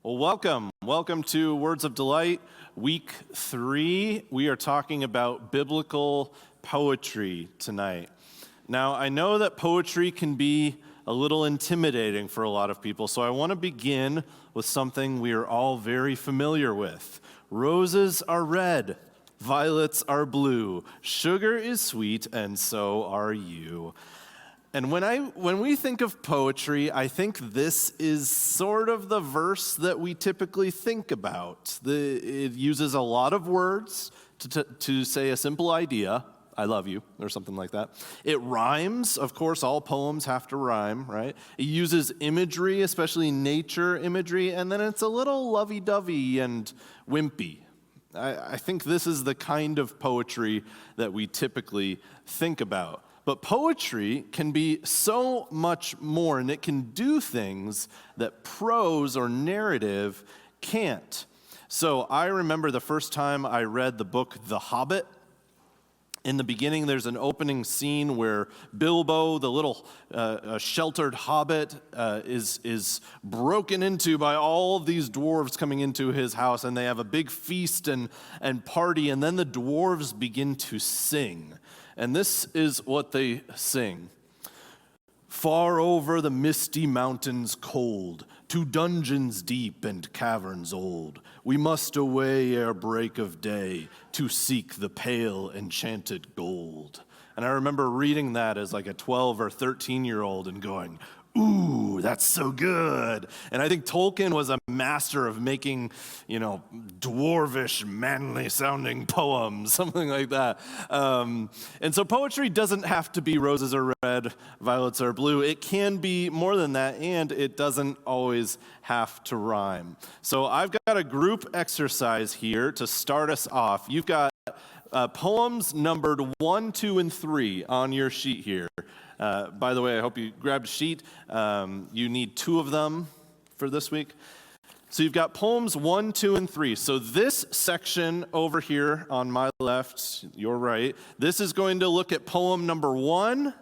Well, welcome. Welcome to Words of Delight, week 3. We are talking about biblical poetry tonight. Now, I know that poetry can be a little intimidating for a lot of people, so I want to begin with something we are all very familiar with. Roses are red, violets are blue, sugar is sweet, and so are you. And when we think of poetry, I think this is sort of the verse that we typically think about. It uses a lot of words to say a simple idea, I love you, or something like that. It rhymes, of course, all poems have to rhyme, right? It uses imagery, especially nature imagery, and then it's a little lovey-dovey and wimpy. I think this is the kind of poetry that we typically think about. But poetry can be so much more, and it can do things that prose or narrative can't. So I remember the first time I read the book The Hobbit. In the beginning, there's an opening scene where Bilbo, the little sheltered hobbit, is broken into by all of these dwarves coming into his house, and they have a big feast and party, and then the dwarves begin to sing. And this is what they sing. Far over the misty mountains cold, to dungeons deep and caverns old, we must away ere break of day to seek the pale enchanted gold. And I remember reading that as like a 12 or 13-year-old and going, ooh, that's so good. And I think Tolkien was a master of making, dwarvish, manly-sounding poems, something like that. And so poetry doesn't have to be roses are red, violets are blue. It can be more than that, and it doesn't always have to rhyme. So I've got a group exercise here to start us off. You've got poems numbered 1, 2, and 3 on your sheet here. By the way, I hope you grabbed a sheet. You need 2 of them for this week. So you've got poems 1, 2, and 3. So this section over here on my left, your right, this is going to look at poem number 1.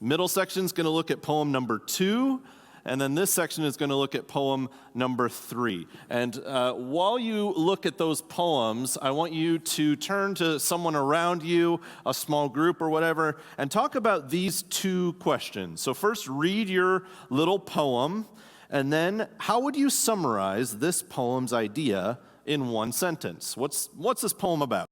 Middle section is going to look at poem number 2. And then this section is going to look at poem number 3. And while you look at those poems, I want you to turn to someone around you, a small group or whatever, and talk about these 2 questions. So first, read your little poem, and then how would you summarize this poem's idea in 1 sentence? What's this poem about?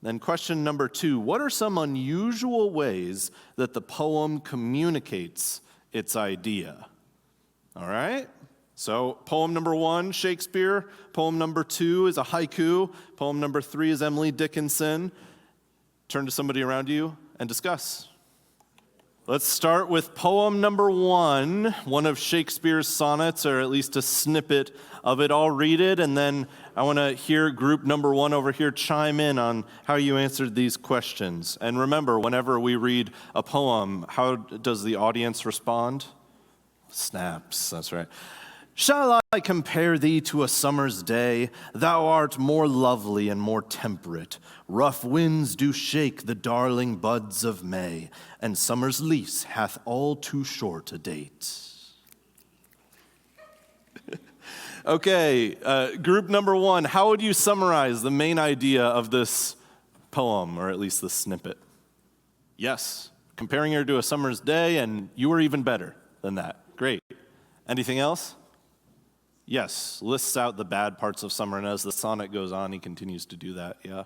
Then question number 2, what are some unusual ways that the poem communicates its idea? All right? So poem number 1, Shakespeare. Poem number 2 is a haiku. Poem number 3 is Emily Dickinson. Turn to somebody around you and discuss. Let's start with poem number 1, one of Shakespeare's sonnets, or at least a snippet of it. I'll read it, and then I want to hear group number 1 over here chime in on how you answered these questions. And remember, whenever we read a poem, how does the audience respond? Snaps, that's right. Shall I compare thee to a summer's day? Thou art more lovely and more temperate. Rough winds do shake the darling buds of May, and summer's lease hath all too short a date. Okay, group number 1, how would you summarize the main idea of this poem, or at least this snippet? Yes, comparing her to a summer's day, and you were even better than that. Great. Anything else? Yes, lists out the bad parts of summer, and as the sonnet goes on, he continues to do that, yeah.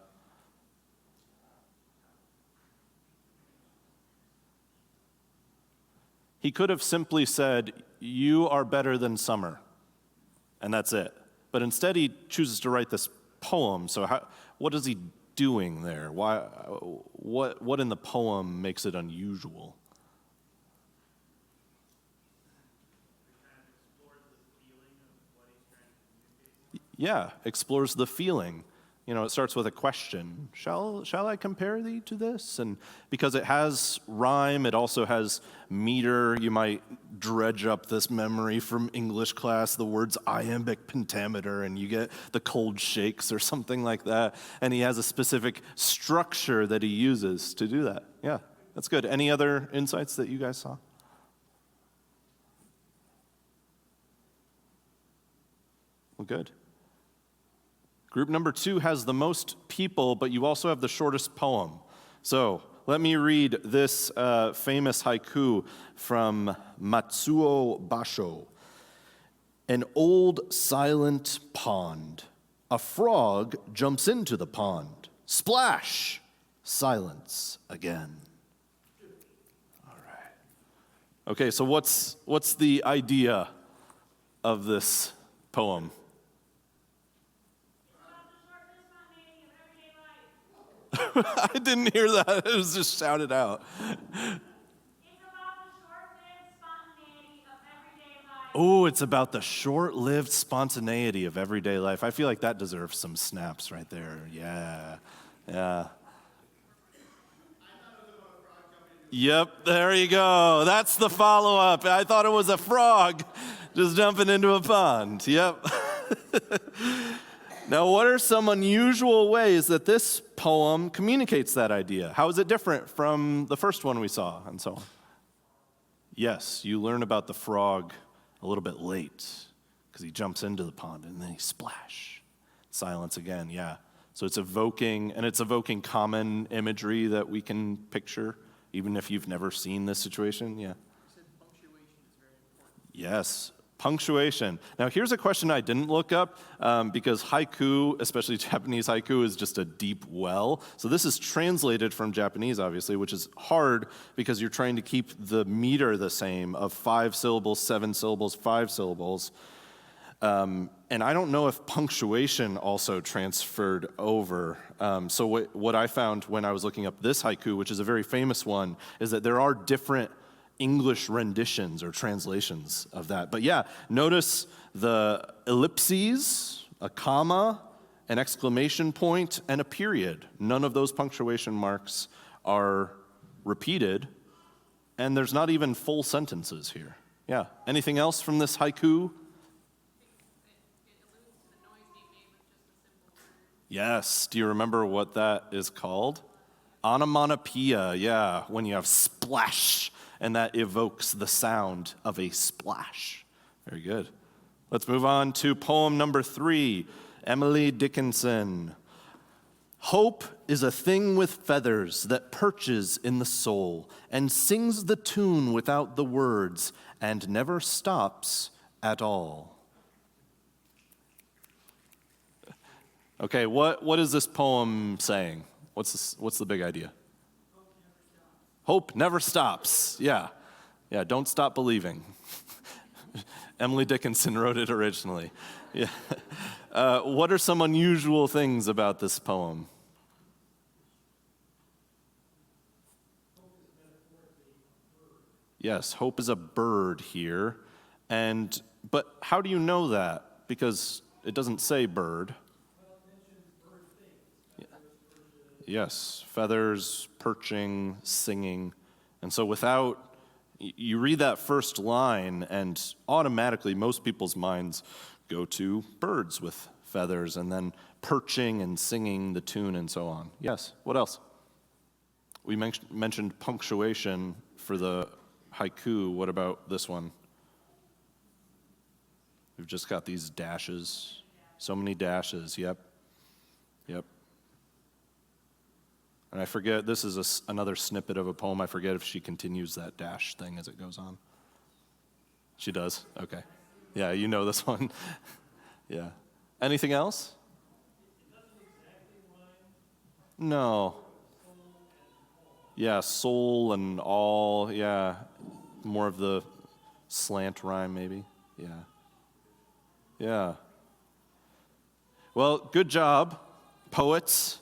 He could have simply said, you are better than summer, and that's it. But instead, he chooses to write this poem, so what is he doing there? Why? What in the poem makes it unusual? Yeah, explores the feeling. It starts with a question. Shall I compare thee to this? And because it has rhyme, it also has meter. You might dredge up this memory from English class, the words iambic pentameter, and you get the cold shakes or something like that. And he has a specific structure that he uses to do that. Yeah, that's good. Any other insights that you guys saw? good. Group number 2 has the most people, but you also have the shortest poem. So let me read this famous haiku from Matsuo Basho. An old silent pond. A frog jumps into the pond. Splash! Silence again. All right. Okay, so what's the idea of this poem? I didn't hear that. It was just shouted out. Oh, it's about the short-lived spontaneity of everyday life. I feel like that deserves some snaps right there. Yeah. Yep, there you go. That's the follow-up. I thought it was a frog just jumping into a pond. Yep. Now, what are some unusual ways that this poem communicates that idea? How is it different from the first one we saw, and so on? Yes, you learn about the frog a little bit late because he jumps into the pond and then he splash. Silence again, yeah. So it's evoking common imagery that we can picture, even if you've never seen this situation, yeah. You said punctuation is very important. Yes. Punctuation. Now, here's a question I didn't look up because haiku, especially Japanese haiku, is just a deep well. So this is translated from Japanese, obviously, which is hard because you're trying to keep the meter the same of 5 syllables, 7 syllables, 5 syllables. And I don't know if punctuation also transferred over. So what I found when I was looking up this haiku, which is a very famous one, is that there are different English renditions or translations of that. But yeah, notice the ellipses, a comma, an exclamation point, and a period. None of those punctuation marks are repeated, and there's not even full sentences here. Yeah. Anything else from this haiku? Yes. Do you remember what that is called? Onomatopoeia, yeah, when you have splash, and that evokes the sound of a splash. Very good. Let's move on to poem number 3, Emily Dickinson. Hope is a thing with feathers that perches in the soul and sings the tune without the words and never stops at all. Okay, what is this poem saying? What's the big idea? Hope never stops. Yeah, don't stop believing. Emily Dickinson wrote it originally. Yeah. What are some unusual things about this poem? Yes, hope is a bird here. But how do you know that? Because it doesn't say bird. Yes, feathers, perching, singing. And so you read that first line, and automatically most people's minds go to birds with feathers, and then perching and singing the tune and so on. Yes, what else? We mentioned punctuation for the haiku. What about this one? We've just got these dashes. So many dashes, yep. And I forget, this is another snippet of a poem. I forget if she continues that dash thing as it goes on. She does? Okay. Yeah, you know this one. Yeah. Anything else? No. Yeah, soul and all. Yeah. More of the slant rhyme, maybe. Yeah. Well, good job, poets.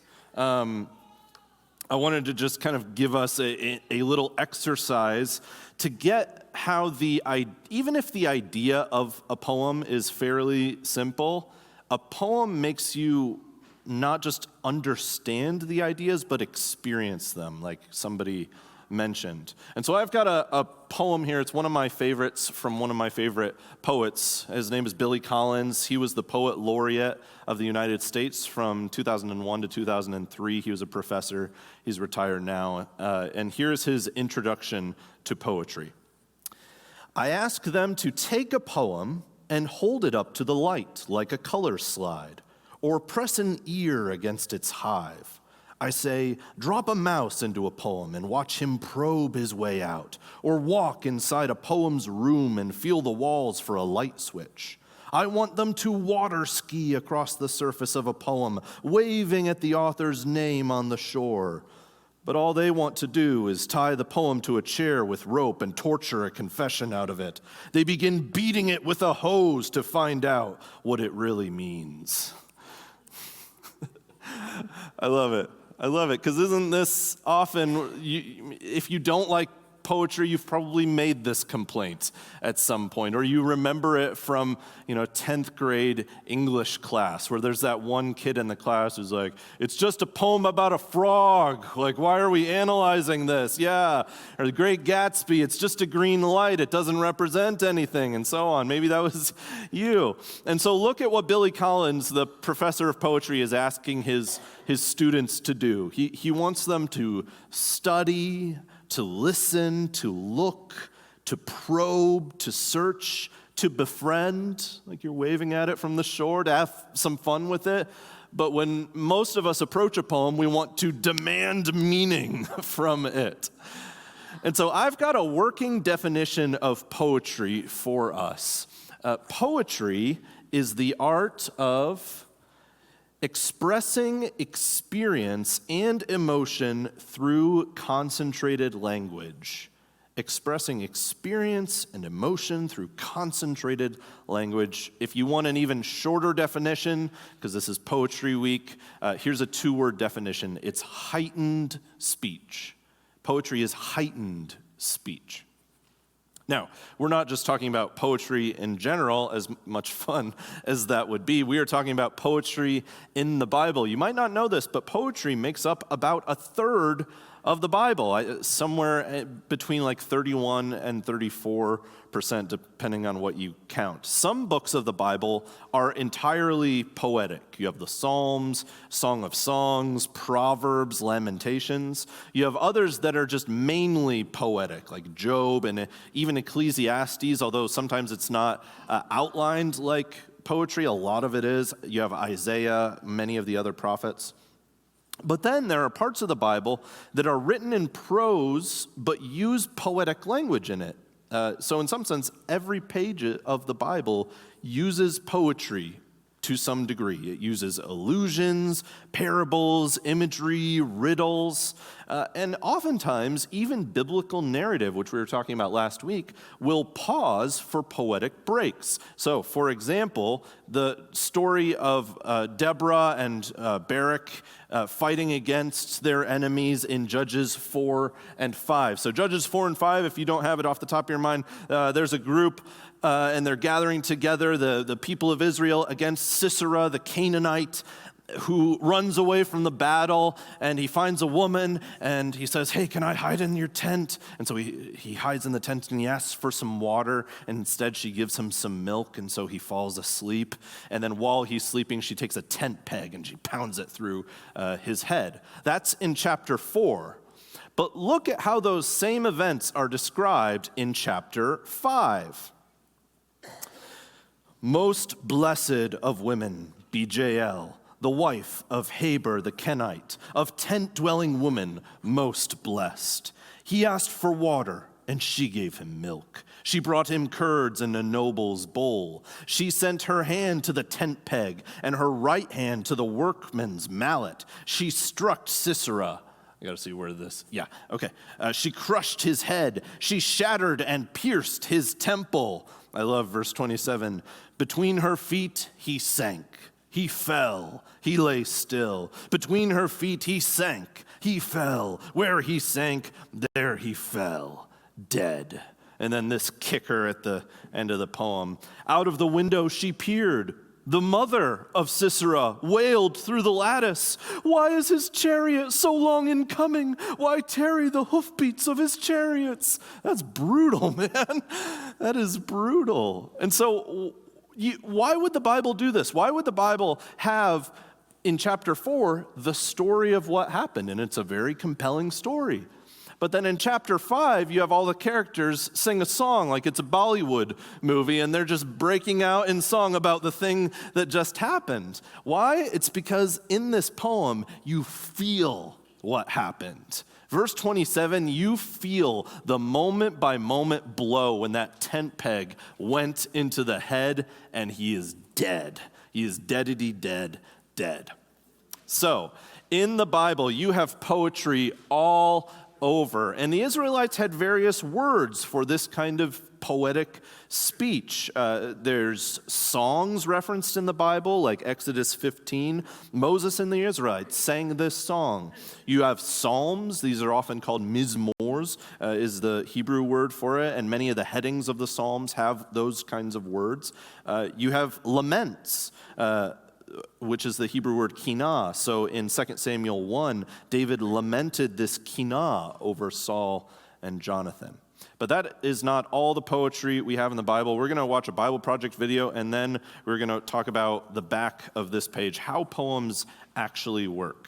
I wanted to just kind of give us a little exercise to get how even if the idea of a poem is fairly simple, a poem makes you not just understand the ideas, but experience them, like somebody mentioned. And so I've got a poem here. It's one of my favorites from one of my favorite poets. His name is Billy Collins. He was the poet laureate of the United States from 2001 to 2003. He was a professor. He's retired now. And here's his introduction to poetry. I ask them to take a poem and hold it up to the light like a color slide, or press an ear against its hive. I say, drop a mouse into a poem and watch him probe his way out, or walk inside a poem's room and feel the walls for a light switch. I want them to water ski across the surface of a poem, waving at the author's name on the shore. But all they want to do is tie the poem to a chair with rope and torture a confession out of it. They begin beating it with a hose to find out what it really means. I love it. I love it, because isn't this often, if you don't like poetry, you've probably made this complaint at some point, or you remember it from, 10th grade English class, where there's that one kid in the class who's like, it's just a poem about a frog. Like, why are we analyzing this? Yeah. Or The Great Gatsby, it's just a green light. It doesn't represent anything, and so on. Maybe that was you. And so look at what Billy Collins, the professor of poetry, is asking his students to do. He wants them to study, to listen, to look, to probe, to search, to befriend, like you're waving at it from the shore, to have some fun with it. But when most of us approach a poem, we want to demand meaning from it. And so I've got a working definition of poetry for us. Poetry is the art of expressing experience and emotion through concentrated language. Expressing experience and emotion through concentrated language. If you want an even shorter definition, because this is Poetry Week, here's a 2-word definition. It's heightened speech. Poetry is heightened speech. Now, we're not just talking about poetry in general, as much fun as that would be. We are talking about poetry in the Bible. You might not know this, but poetry makes up about a third of the Bible, somewhere between like 31 and 34%, depending on what you count. Some books of the Bible are entirely poetic. You have the Psalms, Song of Songs, Proverbs, Lamentations. You have others that are just mainly poetic, like Job and even Ecclesiastes, although sometimes it's not outlined like poetry. A lot of it is. You have Isaiah, many of the other prophets. But then there are parts of the Bible that are written in prose but use poetic language in it. So in some sense, every page of the Bible uses poetry to some degree. It uses allusions, parables, imagery, riddles, and oftentimes even biblical narrative, which we were talking about last week, will pause for poetic breaks. So, for example, the story of Deborah and Barak fighting against their enemies in Judges 4 and 5. So Judges 4 and 5, if you don't have it off the top of your mind, there's a group and they're gathering together, the people of Israel, against Sisera, the Canaanite, who runs away from the battle, and he finds a woman, and he says, hey, can I hide in your tent? And so he hides in the tent, and he asks for some water, and instead she gives him some milk, and so he falls asleep. And then while he's sleeping, she takes a tent peg, and she pounds it through his head. That's in chapter 4. But look at how those same events are described in chapter 5. Most blessed of women be Jael, the wife of Heber the Kenite, of tent-dwelling woman most blessed. He asked for water, and she gave him milk. She brought him curds in a noble's bowl. She sent her hand to the tent peg, and her right hand to the workman's mallet. She struck Sisera. I gotta see where this, she crushed his head. She shattered and pierced his temple. I love verse 27. Between her feet he sank. He fell. He lay still. Between her feet he sank. He fell. Where he sank, there he fell. Dead. And then this kicker at the end of the poem. Out of the window she peered. The mother of Sisera wailed through the lattice. Why is his chariot so long in coming? Why tarry the hoofbeats of his chariots? That's brutal, man. That is brutal. And so why would the Bible do this? Why would the Bible have, in chapter 4, the story of what happened? And it's a very compelling story. But then in chapter 5, you have all the characters sing a song like it's a Bollywood movie, and they're just breaking out in song about the thing that just happened. Why? It's because in this poem, you feel what happened. Verse 27, you feel the moment by moment blow when that tent peg went into the head, and he is dead. He is deadity dead, dead. So, in the Bible, you have poetry all over. And the Israelites had various words for this kind of poetic speech. There's songs referenced in the Bible, like Exodus 15. Moses and the Israelites sang this song. You have psalms. These are often called mizmors, is the Hebrew word for it. And many of the headings of the psalms have those kinds of words. You have laments, which is the Hebrew word kinah. So in 2 Samuel 1, David lamented this kinah over Saul and Jonathan. But that is not all the poetry we have in the Bible. We're going to watch a Bible Project video, and then we're going to talk about the back of this page, how poems actually work.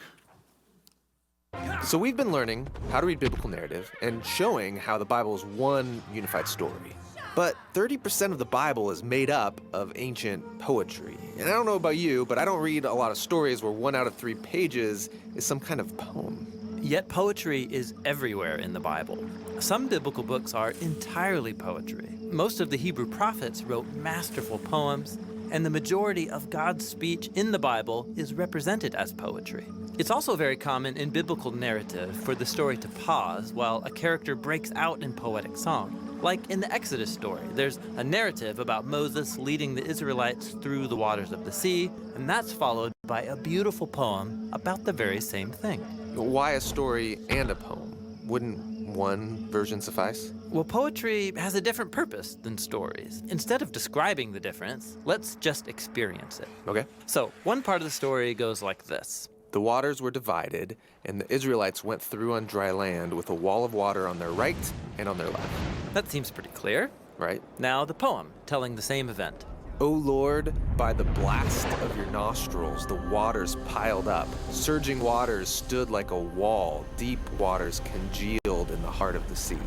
So we've been learning how to read biblical narrative and showing how the Bible is one unified story. But 30% of the Bible is made up of ancient poetry. And I don't know about you, but I don't read a lot of stories where 1 out of 3 pages is some kind of poem. Yet poetry is everywhere in the Bible. Some biblical books are entirely poetry. Most of the Hebrew prophets wrote masterful poems, and the majority of God's speech in the Bible is represented as poetry. It's also very common in biblical narrative for the story to pause while a character breaks out in poetic song. Like in the Exodus story, there's a narrative about Moses leading the Israelites through the waters of the sea, and that's followed by a beautiful poem about the very same thing. Why a story and a poem? Wouldn't one version suffice? Well, poetry has a different purpose than stories. Instead of describing the difference, let's just experience it. Okay. So, one part of the story goes like this. The waters were divided, and the Israelites went through on dry land with a wall of water on their right and on their left. That seems pretty clear. Right? Now the poem, telling the same event. O Lord, by the blast of your nostrils, the waters piled up. Surging waters stood like a wall. Deep waters congealed in the heart of the sea.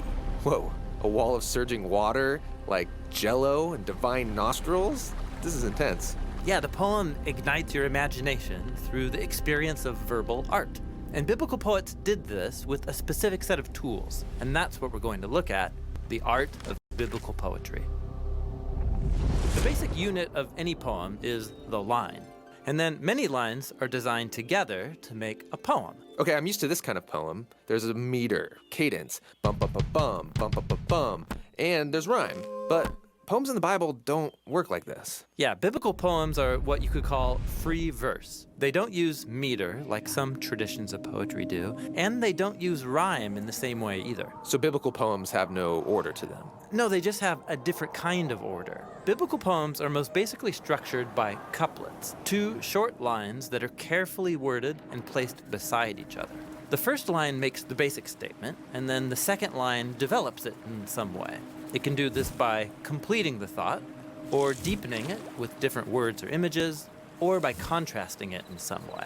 Whoa, a wall of surging water? Like jello and divine nostrils? This is intense. Yeah, the poem ignites your imagination through the experience of verbal art. And biblical poets did this with a specific set of tools. And that's what we're going to look at, the art of biblical poetry. The basic unit of any poem is the line. And then many lines are designed together to make a poem. Okay, I'm used to this kind of poem. There's a meter, cadence, bum bum bum bum, bum bum bum bum, and there's rhyme. But poems in the Bible don't work like this. Yeah, biblical poems are what you could call free verse. They don't use meter like some traditions of poetry do, and they don't use rhyme in the same way either. So biblical poems have no order to them. No, they just have a different kind of order. Biblical poems are most basically structured by couplets, 2 short lines that are carefully worded and placed beside each other. The first line makes the basic statement, and then the second line develops it in some way. It can do this by completing the thought, or deepening it with different words or images, or by contrasting it in some way.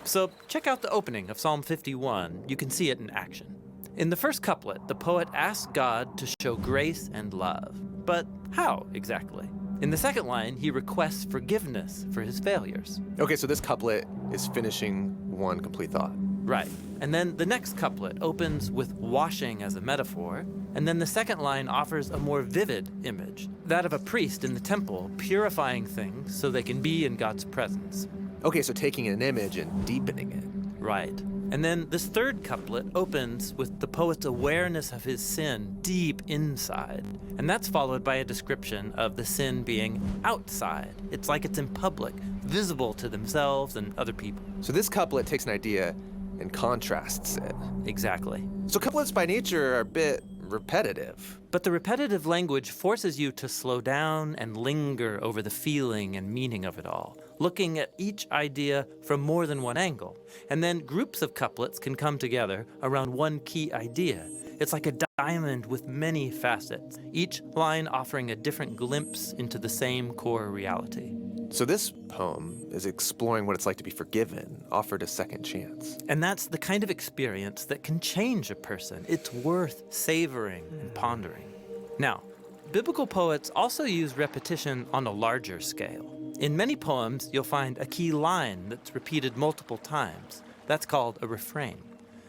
So check out the opening of Psalm 51. You can see it in action. In the first couplet, the poet asks God to show grace and love. But how exactly? In the second line, he requests forgiveness for his failures. Okay, so this couplet is finishing one complete thought. Right. And then the next couplet opens with washing as a metaphor, and then the second line offers a more vivid image, that of a priest in the temple purifying things so they can be in God's presence. Okay, so taking an image and deepening it. Right. And then this third couplet opens with the poet's awareness of his sin deep inside. And that's followed by a description of the sin being outside. It's like it's in public, visible to themselves and other people. So this couplet takes an idea and contrasts it. Exactly. So couplets by nature are a bit repetitive. But the repetitive language forces you to slow down and linger over the feeling and meaning of it all, looking at each idea from more than one angle. And then groups of couplets can come together around one key idea. It's like a diamond with many facets, each line offering a different glimpse into the same core reality. So this poem is exploring what it's like to be forgiven, offered a second chance. And that's the kind of experience that can change a person. It's worth savoring and pondering. Now, biblical poets also use repetition on a larger scale. In many poems, you'll find a key line that's repeated multiple times. That's called a refrain.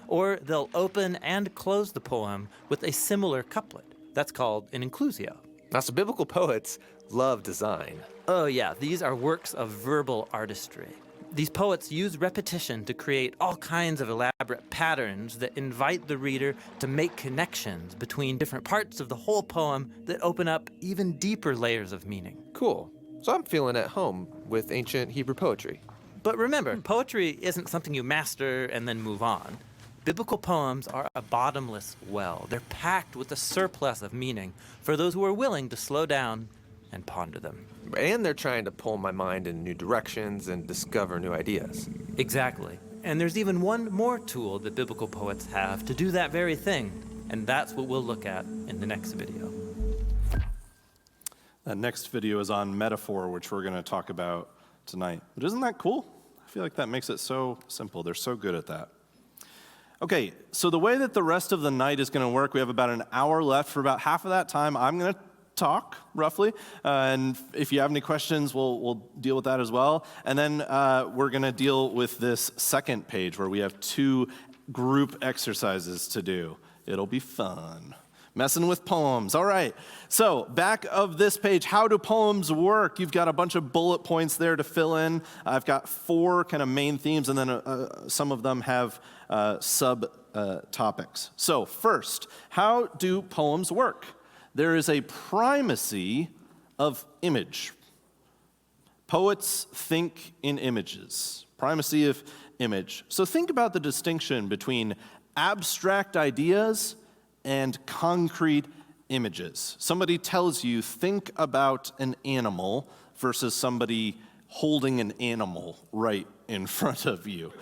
Or they'll open and close the poem with a similar couplet. That's called an inclusio. Now, so biblical poets love design. Oh yeah, these are works of verbal artistry. These poets use repetition to create all kinds of elaborate patterns that invite the reader to make connections between different parts of the whole poem that open up even deeper layers of meaning. Cool. So I'm feeling at home with ancient Hebrew poetry. But remember, poetry isn't something you master and then move on. Biblical poems are a bottomless well. They're packed with a surplus of meaning for those who are willing to slow down and ponder them. And they're trying to pull my mind in new directions and discover new ideas. Exactly. And there's even one more tool that biblical poets have to do that very thing, and that's what we'll look at in the next video. That next video is on metaphor, which we're going to talk about tonight. But isn't that cool? I feel like that makes it so simple. They're so good at that. Okay, so the way that the rest of the night is going to work, we have about an hour left. For about half of that time, I'm going to talk, roughly. And if you have any questions, we'll deal with that as well. And then we're going to deal with this second page where we have 2 group exercises to do. It'll be fun. Messing with poems. All right. So back of this page, how do poems work? You've got a bunch of bullet points there to fill in. I've got 4 kind of main themes, and then some of them have sub-topics. So first, how do poems work? There is a primacy of image. Poets think in images. Primacy of image. So think about the distinction between abstract ideas and concrete images. Somebody tells you, think about an animal versus somebody holding an animal right in front of you.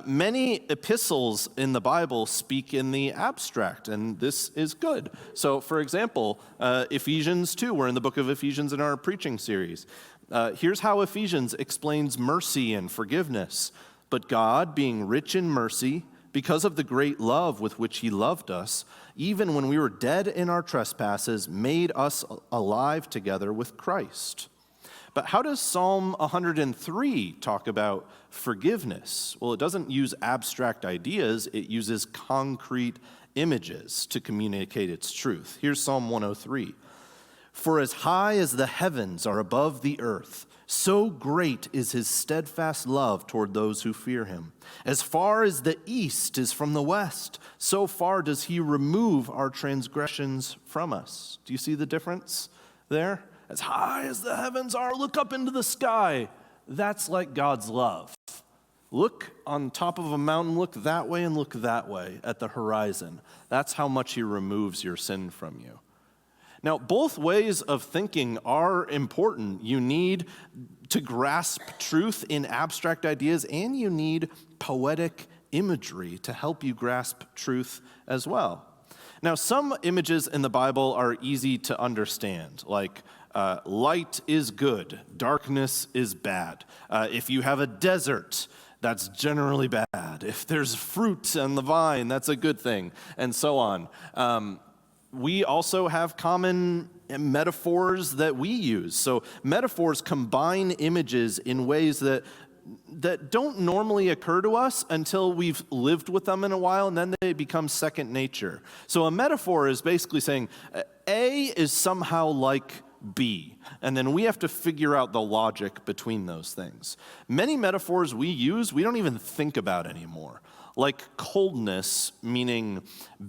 Many epistles in the Bible speak in the abstract, and this is good. So, for example, Ephesians 2, we're in the book of Ephesians in our preaching series. Here's how Ephesians explains mercy and forgiveness. But God, being rich in mercy, because of the great love with which he loved us, even when we were dead in our trespasses, made us alive together with Christ. But how does Psalm 103 talk about forgiveness? Well, it doesn't use abstract ideas, it uses concrete images to communicate its truth. Here's Psalm 103. For as high as the heavens are above the earth, so great is his steadfast love toward those who fear him. As far as the east is from the west, so far does he remove our transgressions from us. Do you see the difference there? As high as the heavens are, look up into the sky. That's like God's love. Look on top of a mountain, look that way and look that way at the horizon. That's how much he removes your sin from you. Now, both ways of thinking are important. You need to grasp truth in abstract ideas, and you need poetic imagery to help you grasp truth as well. Now, some images in the Bible are easy to understand, like light is good, darkness is bad. If you have a desert, that's generally bad. If there's fruit on the vine, that's a good thing, and so on. We also have common metaphors that we use. So metaphors combine images in ways that don't normally occur to us until we've lived with them in a while, and then they become second nature. So a metaphor is basically saying A is somehow like B, and then we have to figure out the logic between those things. Many metaphors we use, we don't even think about anymore. Like coldness, meaning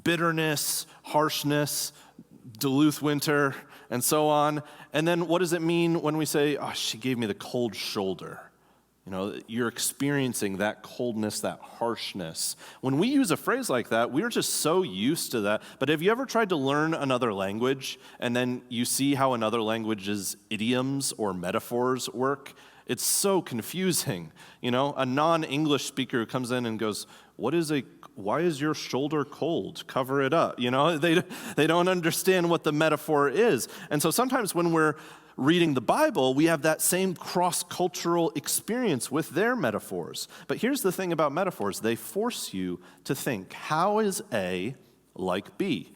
bitterness, harshness, Duluth winter, and so on. And then what does it mean when we say, oh, she gave me the cold shoulder? You're experiencing that coldness, that harshness. When we use a phrase like that, we're just so used to that. But have you ever tried to learn another language and then you see how another language's idioms or metaphors work? It's so confusing. A non-English speaker who comes in and goes, why is your shoulder cold? Cover it up. They don't understand what the metaphor is. And so sometimes when we're reading the Bible, we have that same cross-cultural experience with their metaphors. But here's the thing about metaphors. They force you to think, how is A like B?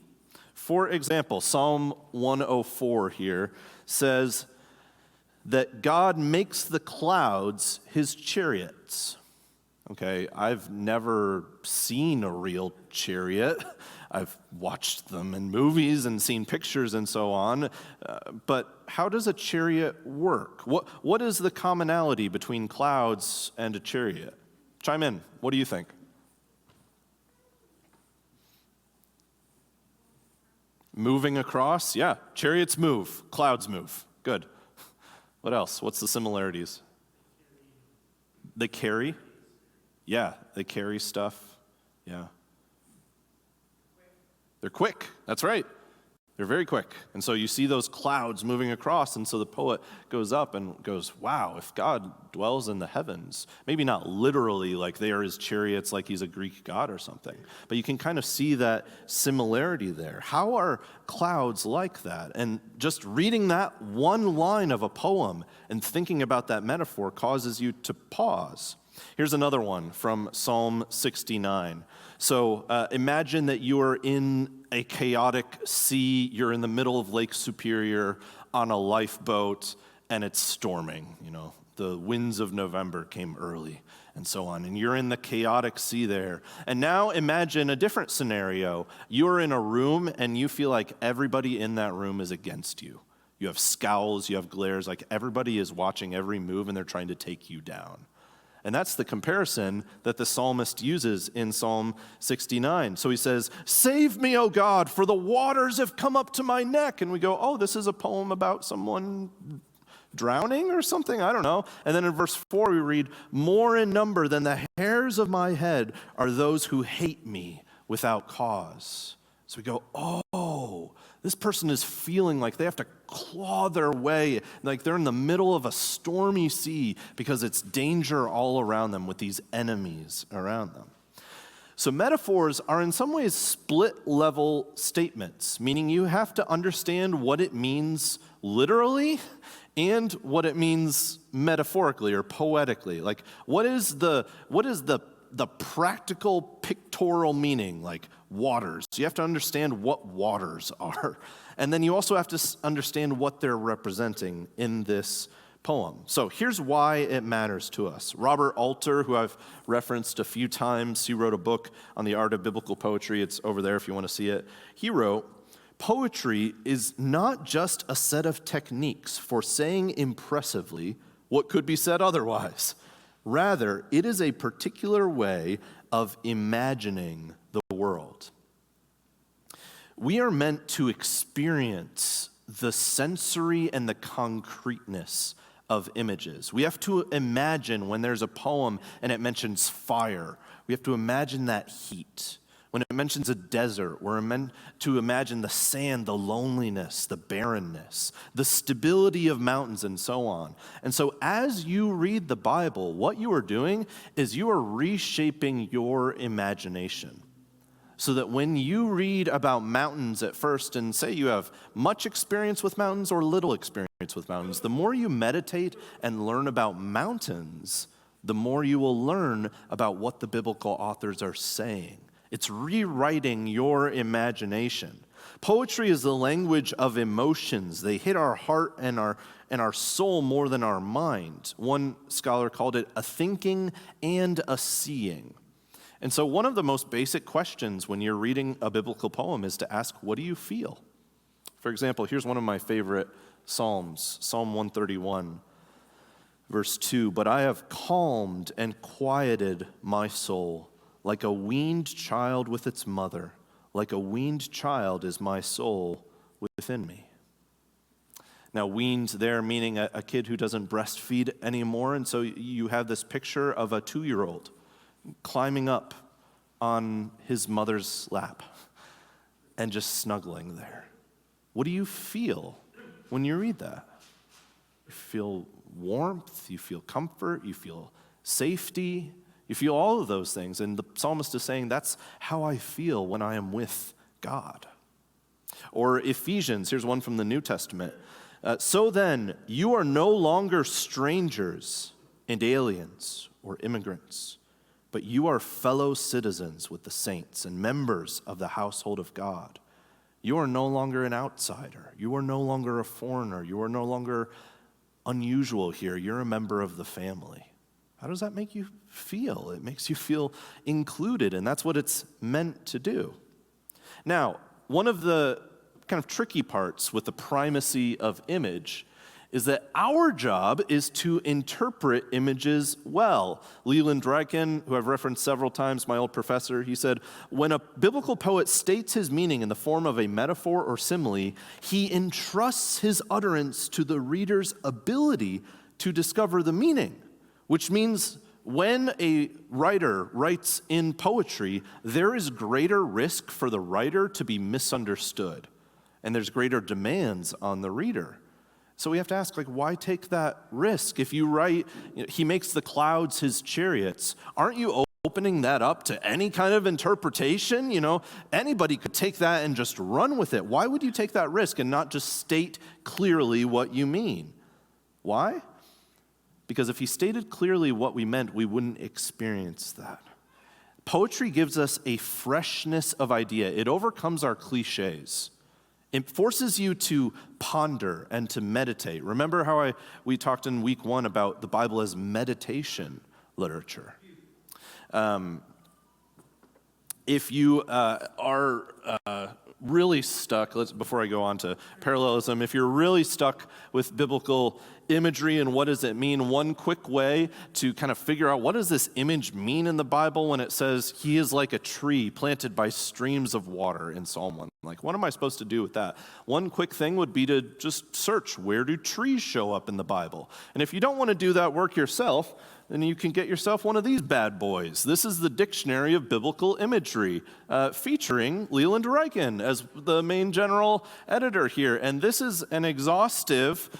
For example, Psalm 104 here says that God makes the clouds his chariots. Okay, I've never seen a real chariot. I've watched them in movies and seen pictures and so on. But how does a chariot work? What is the commonality between clouds and a chariot? Chime in. What do you think? Moving across? Yeah, chariots move. Clouds move. Good. What else? What's the similarities? They carry? Yeah, they carry stuff. Yeah. They're quick. That's right. They're very quick. And so you see those clouds moving across, and so the poet goes up and goes, wow, if God dwells in the heavens, maybe not literally like they are his chariots, like he's a Greek god or something, but you can kind of see that similarity there. How are clouds like that? And just reading that one line of a poem and thinking about that metaphor causes you to pause. Here's another one from Psalm 69. So imagine that you are in a chaotic sea, you're in the middle of Lake Superior on a lifeboat, and it's storming. The winds of November came early, and so on. And you're in the chaotic sea there. And now imagine a different scenario. You're in a room, and you feel like everybody in that room is against you. You have scowls, you have glares, like everybody is watching every move, and they're trying to take you down. And that's the comparison that the psalmist uses in Psalm 69. So he says, "Save me, O God, for the waters have come up to my neck." And we go, oh, this is a poem about someone drowning or something? I don't know. And then in verse 4 we read, "More in number than the hairs of my head are those who hate me without cause." So we go, oh, this person is feeling like they have to claw their way, like they're in the middle of a stormy sea because it's danger all around them with these enemies around them. So metaphors are in some ways split-level statements, meaning you have to understand what it means literally and what it means metaphorically or poetically. Like, what is the practical pictorial meaning, like waters? You have to understand what waters are. And then you also have to understand what they're representing in this poem. So here's why it matters to us. Robert Alter, who I've referenced a few times, he wrote a book on the art of biblical poetry. It's over there if you want to see it. He wrote, "Poetry is not just a set of techniques for saying impressively what could be said otherwise. Rather, it is a particular way of imagining the world." We are meant to experience the sensory and the concreteness of images. We have to imagine when there's a poem and it mentions fire, we have to imagine that heat. When it mentions a desert, we're meant to imagine the sand, the loneliness, the barrenness, the stability of mountains, and so on. And so as you read the Bible, what you are doing is you are reshaping your imagination. So that when you read about mountains at first, and say you have much experience with mountains or little experience with mountains, the more you meditate and learn about mountains, the more you will learn about what the biblical authors are saying. It's rewriting your imagination. Poetry is the language of emotions. They hit our heart and our soul more than our mind. One scholar called it a thinking and a seeing. And so one of the most basic questions when you're reading a biblical poem is to ask, what do you feel? For example, here's one of my favorite Psalms, Psalm 131, verse 2. "But I have calmed and quieted my soul, like a weaned child with its mother. Like a weaned child is my soul within me." Now, weaned there meaning a kid who doesn't breastfeed anymore, and so you have this picture of a 2-year-old climbing up on his mother's lap and just snuggling there. What do you feel when you read that? You feel warmth, you feel comfort, you feel safety, you feel all of those things. And the psalmist is saying, that's how I feel when I am with God. Or Ephesians, here's one from the New Testament. So then, you are no longer strangers and aliens or immigrants, but you are fellow citizens with the saints and members of the household of God. You are no longer an outsider. You are no longer a foreigner. You are no longer unusual here. You're a member of the family. How does that make you feel? It makes you feel included, and that's what it's meant to do. Now, one of the kind of tricky parts with the primacy of image is that our job is to interpret images well. Leland Ryken, who I've referenced several times, my old professor, he said, when a biblical poet states his meaning in the form of a metaphor or simile, he entrusts his utterance to the reader's ability to discover the meaning, which means when a writer writes in poetry, there is greater risk for the writer to be misunderstood, and there's greater demands on the reader. So we have to ask, why take that risk? If you write, he makes the clouds his chariots, aren't you opening that up to any kind of interpretation? Anybody could take that and just run with it. Why would you take that risk and not just state clearly what you mean? Why? Because if he stated clearly what we meant, we wouldn't experience that. Poetry gives us a freshness of idea. It overcomes our cliches. It forces you to ponder and to meditate. Remember how we talked in week 1 about the Bible as meditation literature. If you are really stuck, before I go on to parallelism, if you're really stuck with biblical imagery and what does it mean, one quick way to kind of figure out what does this image mean in the Bible when it says he is like a tree planted by streams of water in Psalm 1. What am I supposed to do with that? One quick thing would be to just search, where do trees show up in the Bible? And if you don't want to do that work yourself, then you can get yourself one of these bad boys. This is the Dictionary of Biblical Imagery, featuring Leland Ryken as the main general editor here. And this is an exhaustive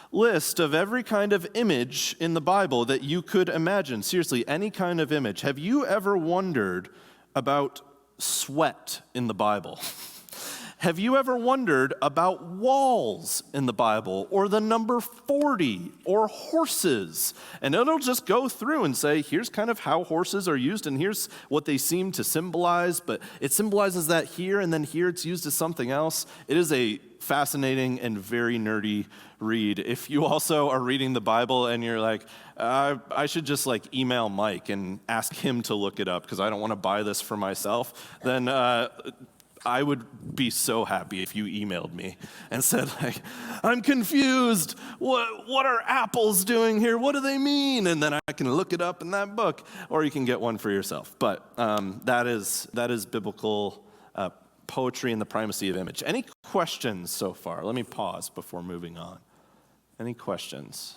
list of every kind of image in the Bible that you could imagine. Seriously, any kind of image. Have you ever wondered about sweat in the Bible? Have you ever wondered about walls in the Bible, or the number 40, or horses? And it'll just go through and say, here's kind of how horses are used, and here's what they seem to symbolize, but it symbolizes that here, and then here it's used as something else. It is a fascinating and very nerdy read. If you also are reading the Bible and you're like, I should just email Mike and ask him to look it up because I don't want to buy this for myself, then I would be so happy if you emailed me and said, I'm confused. What are apples doing here? What do they mean? And then I can look it up in that book, or you can get one for yourself. But that is biblical poetry and the primacy of image. Any questions so far? Let me pause before moving on. Any questions?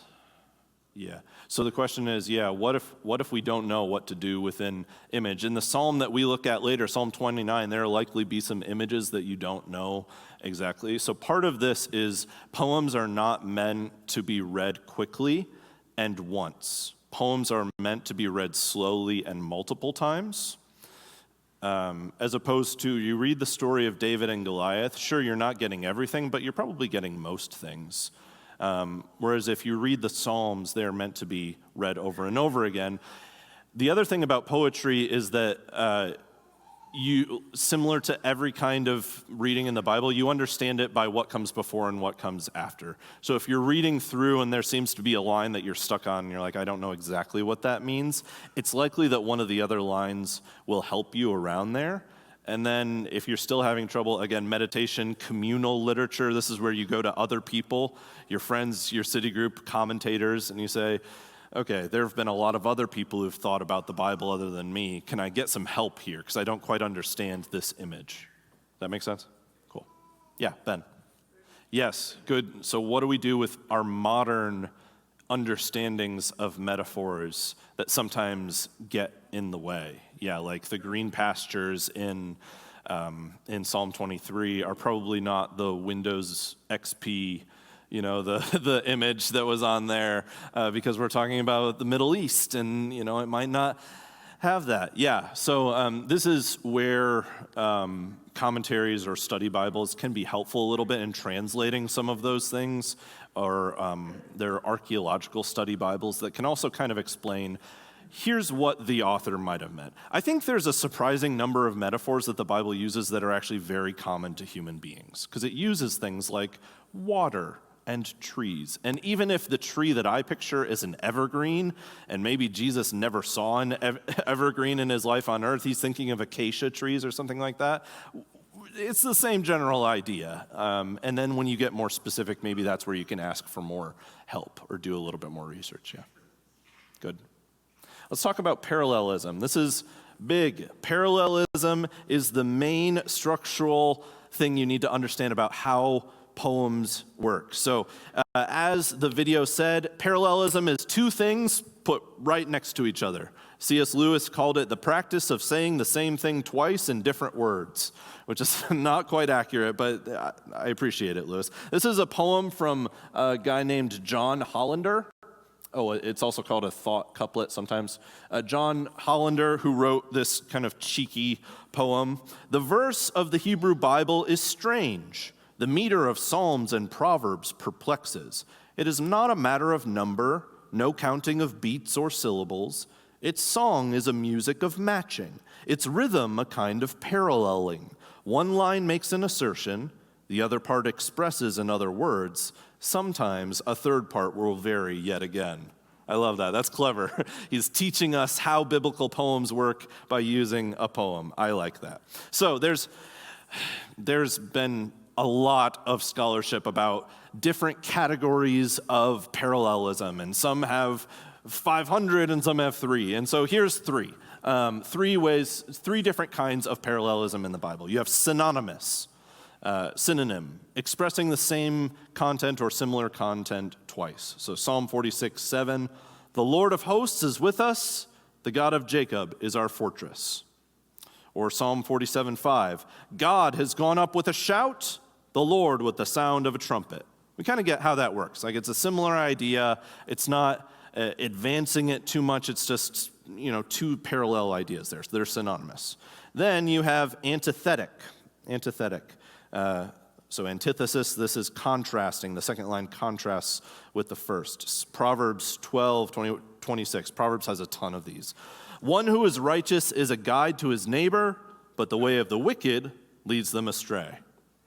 Yeah. So the question is, what if we don't know what to do with an image? In the psalm that we look at later, Psalm 29, there will likely be some images that you don't know exactly. So part of this is poems are not meant to be read quickly and once. Poems are meant to be read slowly and multiple times. As opposed to, you read the story of David and Goliath, sure, you're not getting everything, but you're probably getting most things. Whereas if you read the Psalms, they're meant to be read over and over again. The other thing about poetry is that similar to every kind of reading in the Bible, you understand it by what comes before and what comes after. So if you're reading through and there seems to be a line that you're stuck on and you're like, I don't know exactly what that means, it's likely that one of the other lines will help you around there. And then if you're still having trouble, again, meditation, communal literature, this is where you go to other people, your friends, your city group, commentators, and you say, okay, there have been a lot of other people who've thought about the Bible other than me. Can I get some help here? Because I don't quite understand this image. Does that make sense? Cool. Yeah, Ben. Yes, good. So what do we do with our modern understandings of metaphors that sometimes get in the way? Yeah, like the green pastures in Psalm 23 are probably not the Windows XP, the image that was on there, because we're talking about the Middle East, and it might not have that. Yeah, so this is where commentaries or study Bibles can be helpful a little bit in translating some of those things, or there are archaeological study Bibles that can also kind of explain, here's what the author might have meant. I think there's a surprising number of metaphors that the Bible uses that are actually very common to human beings, because it uses things like water and trees. And even if the tree that I picture is an evergreen, and maybe Jesus never saw an evergreen in his life on earth, he's thinking of acacia trees or something like that, it's the same general idea. And then when you get more specific, maybe that's where you can ask for more help or do a little bit more research. Yeah, good. Let's talk about parallelism. This is big. Parallelism is the main structural thing you need to understand about how poems work. So as the video said, parallelism is two things put right next to each other. C.S. Lewis called it the practice of saying the same thing twice in different words, which is not quite accurate, but I appreciate it, Lewis. This is a poem from a guy named John Hollander. Oh, it's also called a thought couplet sometimes. John Hollander, who wrote this kind of cheeky poem. The verse of the Hebrew Bible is strange. The meter of Psalms and Proverbs perplexes. It is not a matter of number, no counting of beats or syllables. Its song is a music of matching, its rhythm a kind of paralleling. One line makes an assertion, the other part expresses in other words. Sometimes a third part will vary yet again. I love that. That's clever. He's teaching us how biblical poems work by using a poem. I like that. So there's been a lot of scholarship about different categories of parallelism, and some have 500 and some have 3. And so here's 3. 3 different kinds of parallelism in the Bible. You have synonymous, synonym, expressing the same content or similar content twice. So Psalm 46:7, the Lord of hosts is with us, the God of Jacob is our fortress. Or Psalm 47:5, God has gone up with a shout, the Lord with the sound of a trumpet. We kind of get how that works. Like, it's a similar idea. It's not advancing it too much. It's just, 2 parallel ideas there. So they're synonymous. Then you have antithetic. So antithesis, this is contrasting. The second line contrasts with the first. Proverbs 12:26. Proverbs has a ton of these. One who is righteous is a guide to his neighbor, but the way of the wicked leads them astray.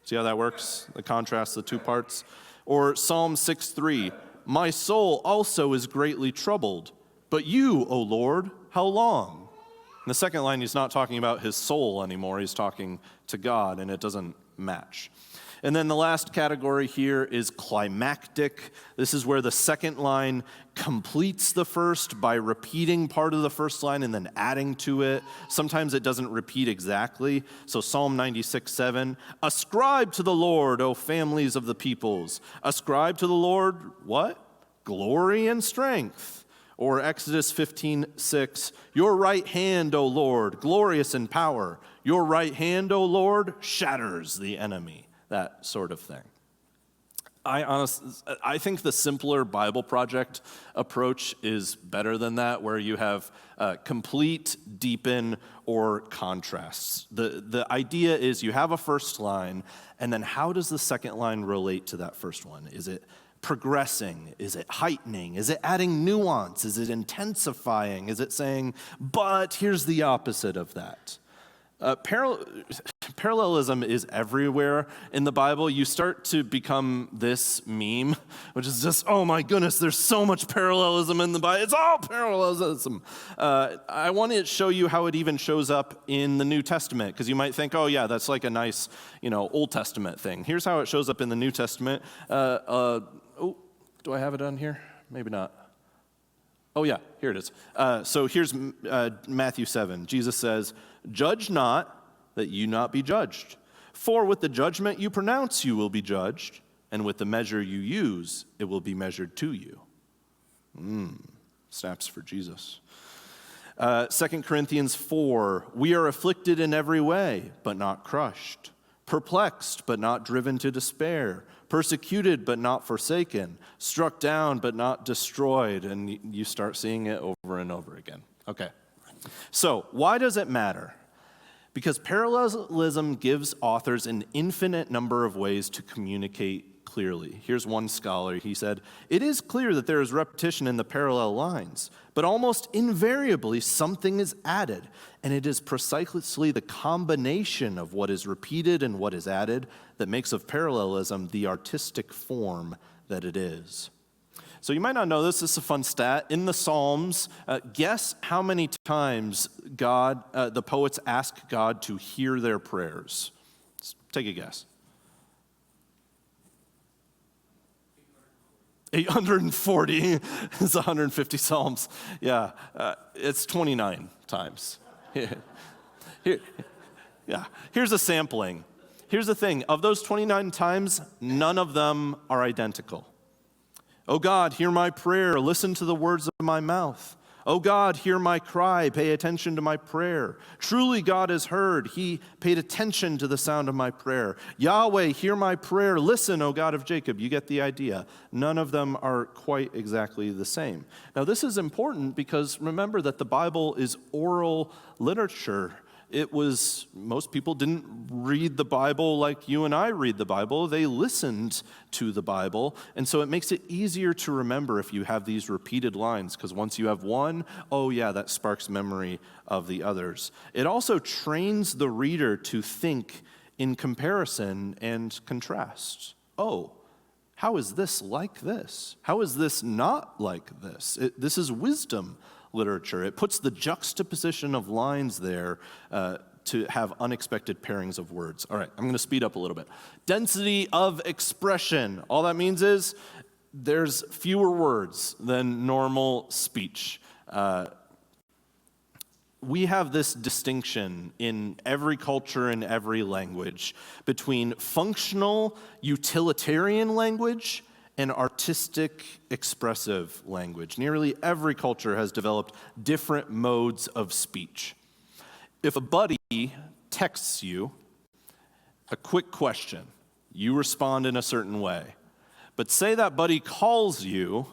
See how that works? The contrast, the 2 parts. Or Psalm 6:3, my soul also is greatly troubled, but you, O Lord, how long? In the second line, he's not talking about his soul anymore. He's talking to God, and it doesn't match. And then the last category here is climactic. This is where the second line completes the first by repeating part of the first line and then adding to it. Sometimes it doesn't repeat exactly. So Psalm 96:7, ascribe to the Lord, O families of the peoples. Ascribe to the Lord, what? Glory and strength. Or Exodus 15:6, your right hand, O Lord, glorious in power. Your right hand, O Lord, shatters the enemy. That sort of thing. I think the simpler Bible Project approach is better than that, where you have complete, deepen, or contrasts. The idea is you have a first line, and then how does the second line relate to that first one? Is it progressing? Is it heightening? Is it adding nuance? Is it intensifying? Is it saying, but here's the opposite of that? Parallelism is everywhere in the Bible. You start to become this meme, which is just, oh my goodness, there's so much parallelism in the Bible. It's all parallelism. I want to show you how it even shows up in the New Testament, because you might think, oh yeah, that's like a nice, Old Testament thing. Here's how it shows up in the New Testament. Do I have it on here? Maybe not. Oh yeah, here it is. So here's Matthew 7. Jesus says, judge not, that you not be judged. For with the judgment you pronounce, you will be judged, and with the measure you use, it will be measured to you. Snaps for Jesus. 2 Corinthians 4, we are afflicted in every way, but not crushed, perplexed, but not driven to despair, persecuted, but not forsaken, struck down, but not destroyed. And you start seeing it over and over again. Okay. So, why does it matter? Because parallelism gives authors an infinite number of ways to communicate clearly. Here's one scholar. He said, it is clear that there is repetition in the parallel lines, but almost invariably something is added, and it is precisely the combination of what is repeated and what is added that makes of parallelism the artistic form that it is. So you might not know this. This is a fun stat. In the Psalms, guess how many times the poets ask God to hear their prayers? Let's take a guess. 840 is 150 Psalms. Yeah, it's 29 times. Here's a sampling. Here's the thing. Of those 29 times, none of them are identical. O God, hear my prayer. Listen to the words of my mouth. O God, hear my cry. Pay attention to my prayer. Truly God has heard. He paid attention to the sound of my prayer. Yahweh, hear my prayer. Listen, O God of Jacob. You get the idea. None of them are quite exactly the same. Now, this is important because remember that the Bible is oral literature. Most people didn't read the Bible like you and I read the Bible. They listened to the Bible. And so it makes it easier to remember if you have these repeated lines, because once you have one, oh yeah, that sparks memory of the others. It also trains the reader to think in comparison and contrast. Oh, how is this like this? How is this not like this? This is wisdom literature. It puts the juxtaposition of lines there to have unexpected pairings of words. All right, I'm going to speed up a little bit. Density of expression. All that means is there's fewer words than normal speech. We have this distinction in every culture and every language between functional, utilitarian language and artistic, expressive language. Nearly every culture has developed different modes of speech. If a buddy texts you a quick question, you respond in a certain way. But say that buddy calls you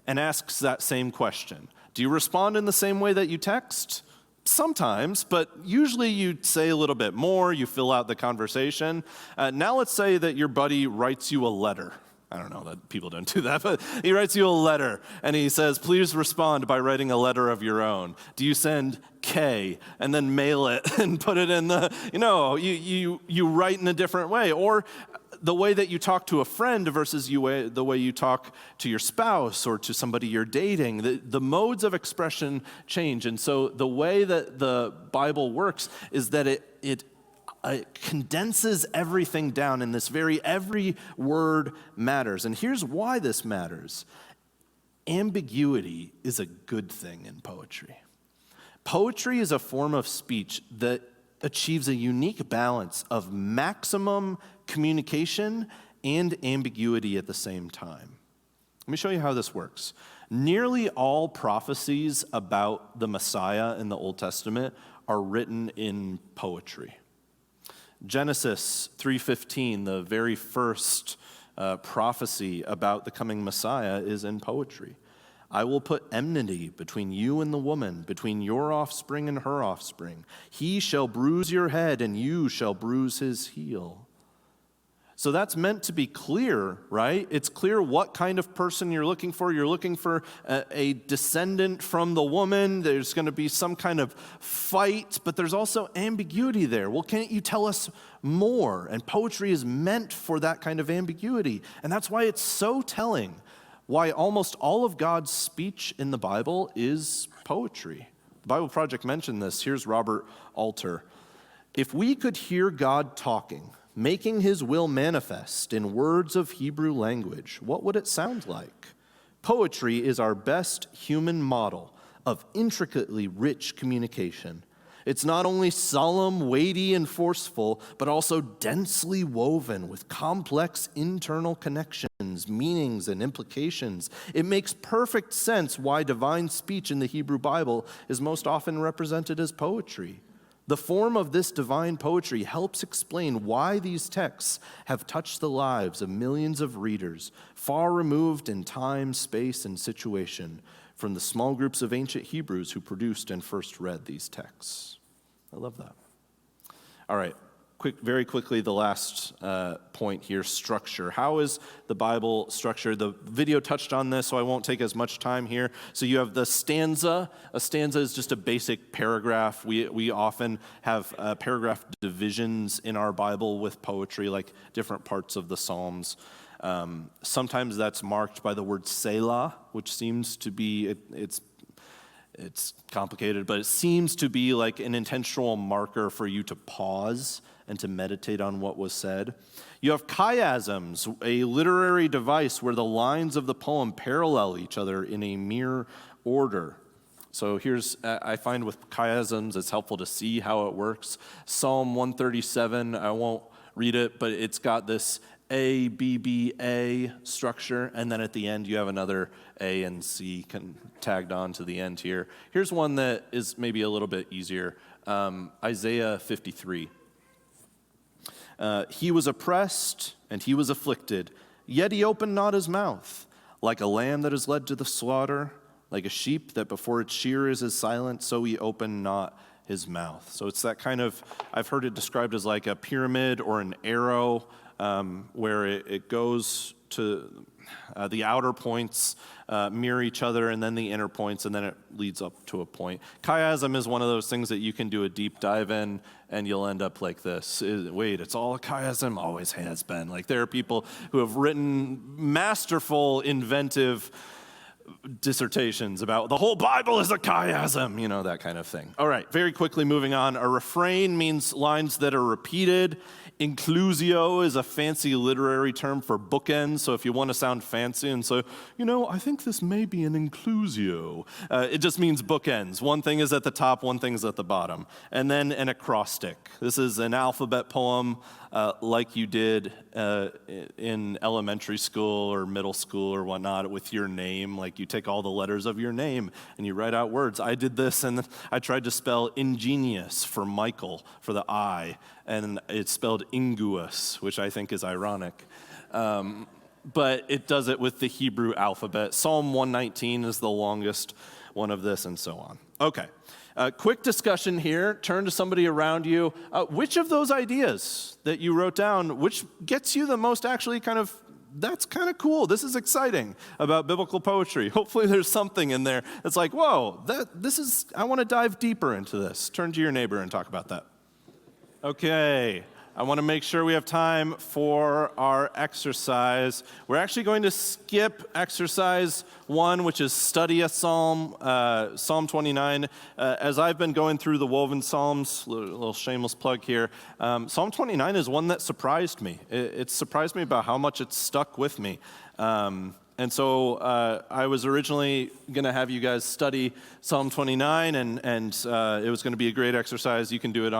and asks that same question. Do you respond in the same way that you text? Sometimes, but usually you say a little bit more, you fill out the conversation. Now let's say that your buddy writes you a letter. I don't know that people don't do that, but he writes you a letter, and he says, please respond by writing a letter of your own. Do you send K and then mail it and put it in the, you write in a different way? Or the way that you talk to a friend versus the way you talk to your spouse or to somebody you're dating, the modes of expression change. And so the way that the Bible works is that it condenses everything down in this every word matters. And here's why this matters. Ambiguity is a good thing in poetry. Poetry is a form of speech that achieves a unique balance of maximum communication and ambiguity at the same time. Let me show you how this works. Nearly all prophecies about the Messiah in the Old Testament are written in poetry. Genesis 3:15, the very first prophecy about the coming Messiah, is in poetry. I will put enmity between you and the woman, between your offspring and her offspring. He shall bruise your head, and you shall bruise his heel. So that's meant to be clear, right? It's clear what kind of person you're looking for. You're looking for a descendant from the woman. There's going to be some kind of fight, but there's also ambiguity there. Well, can't you tell us more? And poetry is meant for that kind of ambiguity. And that's why it's so telling why almost all of God's speech in the Bible is poetry. The Bible Project mentioned this. Here's Robert Alter. If we could hear God talking, making his will manifest in words of Hebrew language, what would it sound like? Poetry is our best human model of intricately rich communication. It's not only solemn, weighty, and forceful, but also densely woven with complex internal connections, meanings, and implications. It makes perfect sense why divine speech in the Hebrew Bible is most often represented as poetry. The form of this divine poetry helps explain why these texts have touched the lives of millions of readers, far removed in time, space, and situation from the small groups of ancient Hebrews who produced and first read these texts. I love that. All right, very quickly, the last point here, structure. How is the Bible structured? The video touched on this, so I won't take as much time here. So you have the stanza. A stanza is just a basic paragraph. We often have paragraph divisions in our Bible with poetry, like different parts of the Psalms. Sometimes that's marked by the word Selah, which seems to be, it's complicated, but it seems to be like an intentional marker for you to pause and to meditate on what was said. You have chiasms, a literary device where the lines of the poem parallel each other in a mere order. So I find with chiasms, it's helpful to see how it works. Psalm 137, I won't read it, but it's got this A, B, B, A structure, and then at the end you have another A and C tagged on to the end here. Here's one that is maybe a little bit easier. Isaiah 53. He was oppressed and he was afflicted, yet he opened not his mouth. Like a lamb that is led to the slaughter, like a sheep that before its shearers is silent, so he opened not his mouth. So it's that kind of, I've heard it described as like a pyramid or an arrow, where it goes to the outer points mirror each other, and then the inner points, and then it leads up to a point. Chiasm is one of those things that you can do a deep dive in, and you'll end up like this. Wait, it's all a chiasm? Always has been. Like, there are people who have written masterful, inventive dissertations about the whole Bible is a chiasm, that kind of thing. All right, very quickly moving on. A refrain means lines that are repeated. Inclusio is a fancy literary term for bookends, so if you want to sound fancy and say, I think this may be an inclusio, it just means bookends. One thing is at the top, one thing is at the bottom. And then an acrostic. This is an alphabet poem like you did in elementary school or middle school or whatnot with your name. Like, you take all the letters of your name and you write out words. I did this, and I tried to spell ingenious for Michael, for the I, and it's spelled inguus, which I think is ironic. But it does it with the Hebrew alphabet. Psalm 119 is the longest one of this, and so on. Okay. Quick discussion here. Turn to somebody around you. Which of those ideas that you wrote down, which gets you the most actually that's kind of cool. This is exciting about biblical poetry. Hopefully there's something in there that's like, whoa, I want to dive deeper into this. Turn to your neighbor and talk about that. Okay. I want to make sure we have time for our exercise. We're actually going to skip exercise 1, which is study a psalm, Psalm 29. As I've been going through the woven psalms, a little shameless plug here, Psalm 29 is one that surprised me. It surprised me about how much it stuck with me. And so I was originally going to have you guys study Psalm 29, and it was going to be a great exercise. You can do it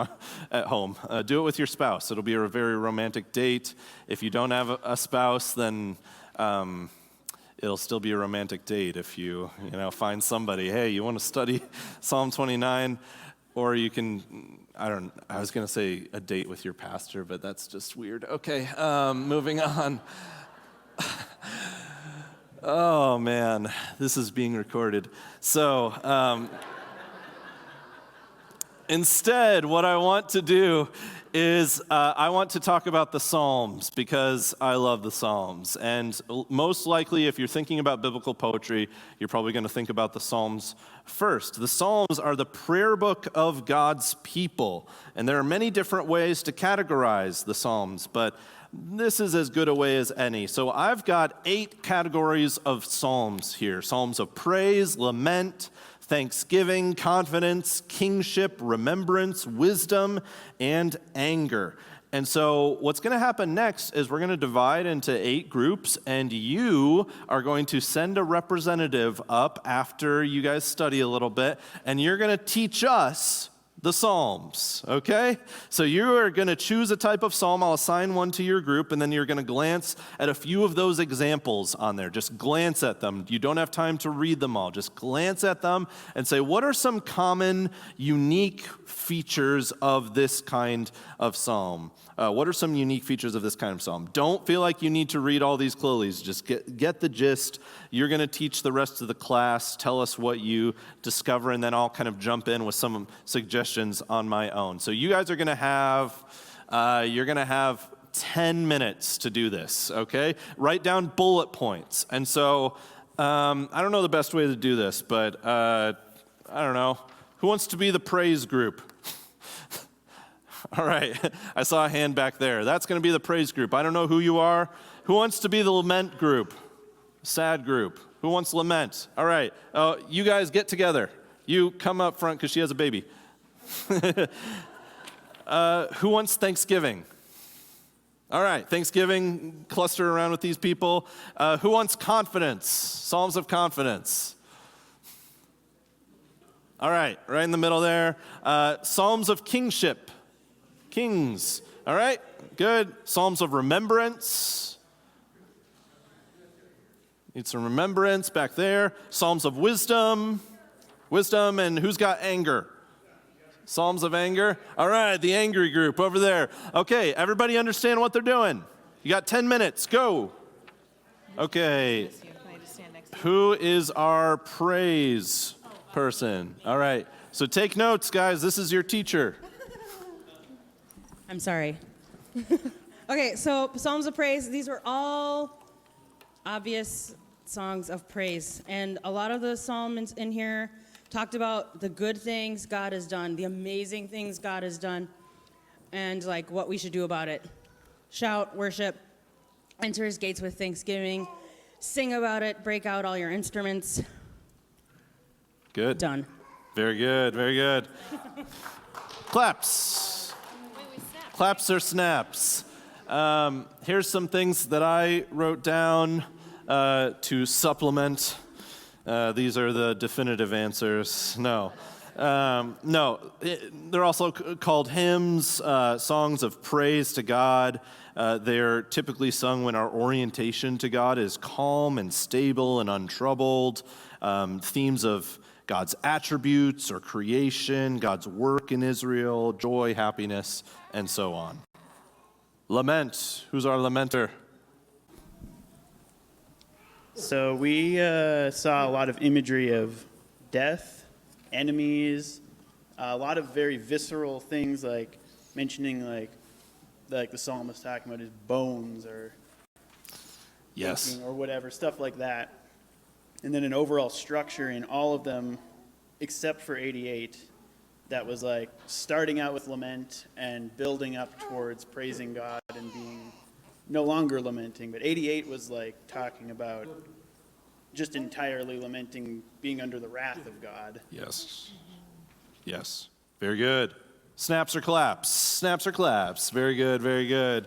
at home. Do it with your spouse. It'll be a very romantic date. If you don't have a spouse, then it'll still be a romantic date if you find somebody. Hey, you want to study Psalm 29? Or you can, I was going to say a date with your pastor, but that's just weird. Okay, moving on. Oh, man, this is being recorded. So instead, what I want to do is I want to talk about the Psalms, because I love the Psalms. And most likely, if you're thinking about biblical poetry, you're probably going to think about the Psalms first. The Psalms are the prayer book of God's people. And there are many different ways to categorize the Psalms, but this is as good a way as any. So I've got 8 categories of psalms here. Psalms of praise, lament, thanksgiving, confidence, kingship, remembrance, wisdom, and anger. And so what's going to happen next is we're going to divide into 8 groups, and you are going to send a representative up after you guys study a little bit, and you're going to teach us the Psalms, okay? So you are going to choose a type of psalm. I'll assign one to your group, and then you're going to glance at a few of those examples on there. Just glance at them. You don't have time to read them all. Just glance at them and say, what are some common, unique features of this kind of psalm? What are some unique features of this kind of psalm? Don't feel like you need to read all these clearly. Just get the gist. You're going to teach the rest of the class. Tell us what you discover, and then I'll kind of jump in with some suggestions on my own. So you guys are going to have 10 minutes to do this, okay? Write down bullet points. And so I don't know the best way to do this, but I don't know. Who wants to be the praise group? All right, I saw a hand back there. That's going to be the praise group. I don't know who you are. Who wants to be the lament group? Sad group. Who wants lament? All right, you guys get together. You come up front because she has a baby. Who wants Thanksgiving? All right, Thanksgiving, cluster around with these people. Who wants confidence? Psalms of confidence. All right in the middle there. Psalms of kingship. Kings. All right, good. Psalms of remembrance. Need some remembrance back there. Psalms of wisdom. Wisdom, and who's got anger? Psalms of anger. All right, the angry group over there. Okay, everybody understand what they're doing? You got 10 minutes. Go. Okay. Who is our praise person? All right. So take notes, guys. This is your teacher. I'm sorry. Okay, so Psalms of Praise, these were all obvious songs of praise. And a lot of the psalms in here talked about the good things God has done, the amazing things God has done, and like what we should do about it. Shout, worship, enter his gates with thanksgiving, sing about it, break out all your instruments. Good. Done. Very good, very good. Claps. Claps or snaps. Here's some things that I wrote down to supplement. These are the definitive answers. No. They're also called hymns, songs of praise to God. They're typically sung when our orientation to God is calm and stable and untroubled. Themes of God's attributes or creation, God's work in Israel, joy, happiness, and so on. Lament. Who's our lamenter? So we saw a lot of imagery of death, enemies, a lot of very visceral things, like mentioning like the psalm was talking about his bones or Yes. or whatever, stuff like that. And then an overall structure in all of them, except for 88, that was like starting out with lament and building up towards praising God and being no longer lamenting. But 88 was like talking about just entirely lamenting, being under the wrath of God. Yes. Yes. Very good. Snaps or claps? Snaps or claps? Very good, very good.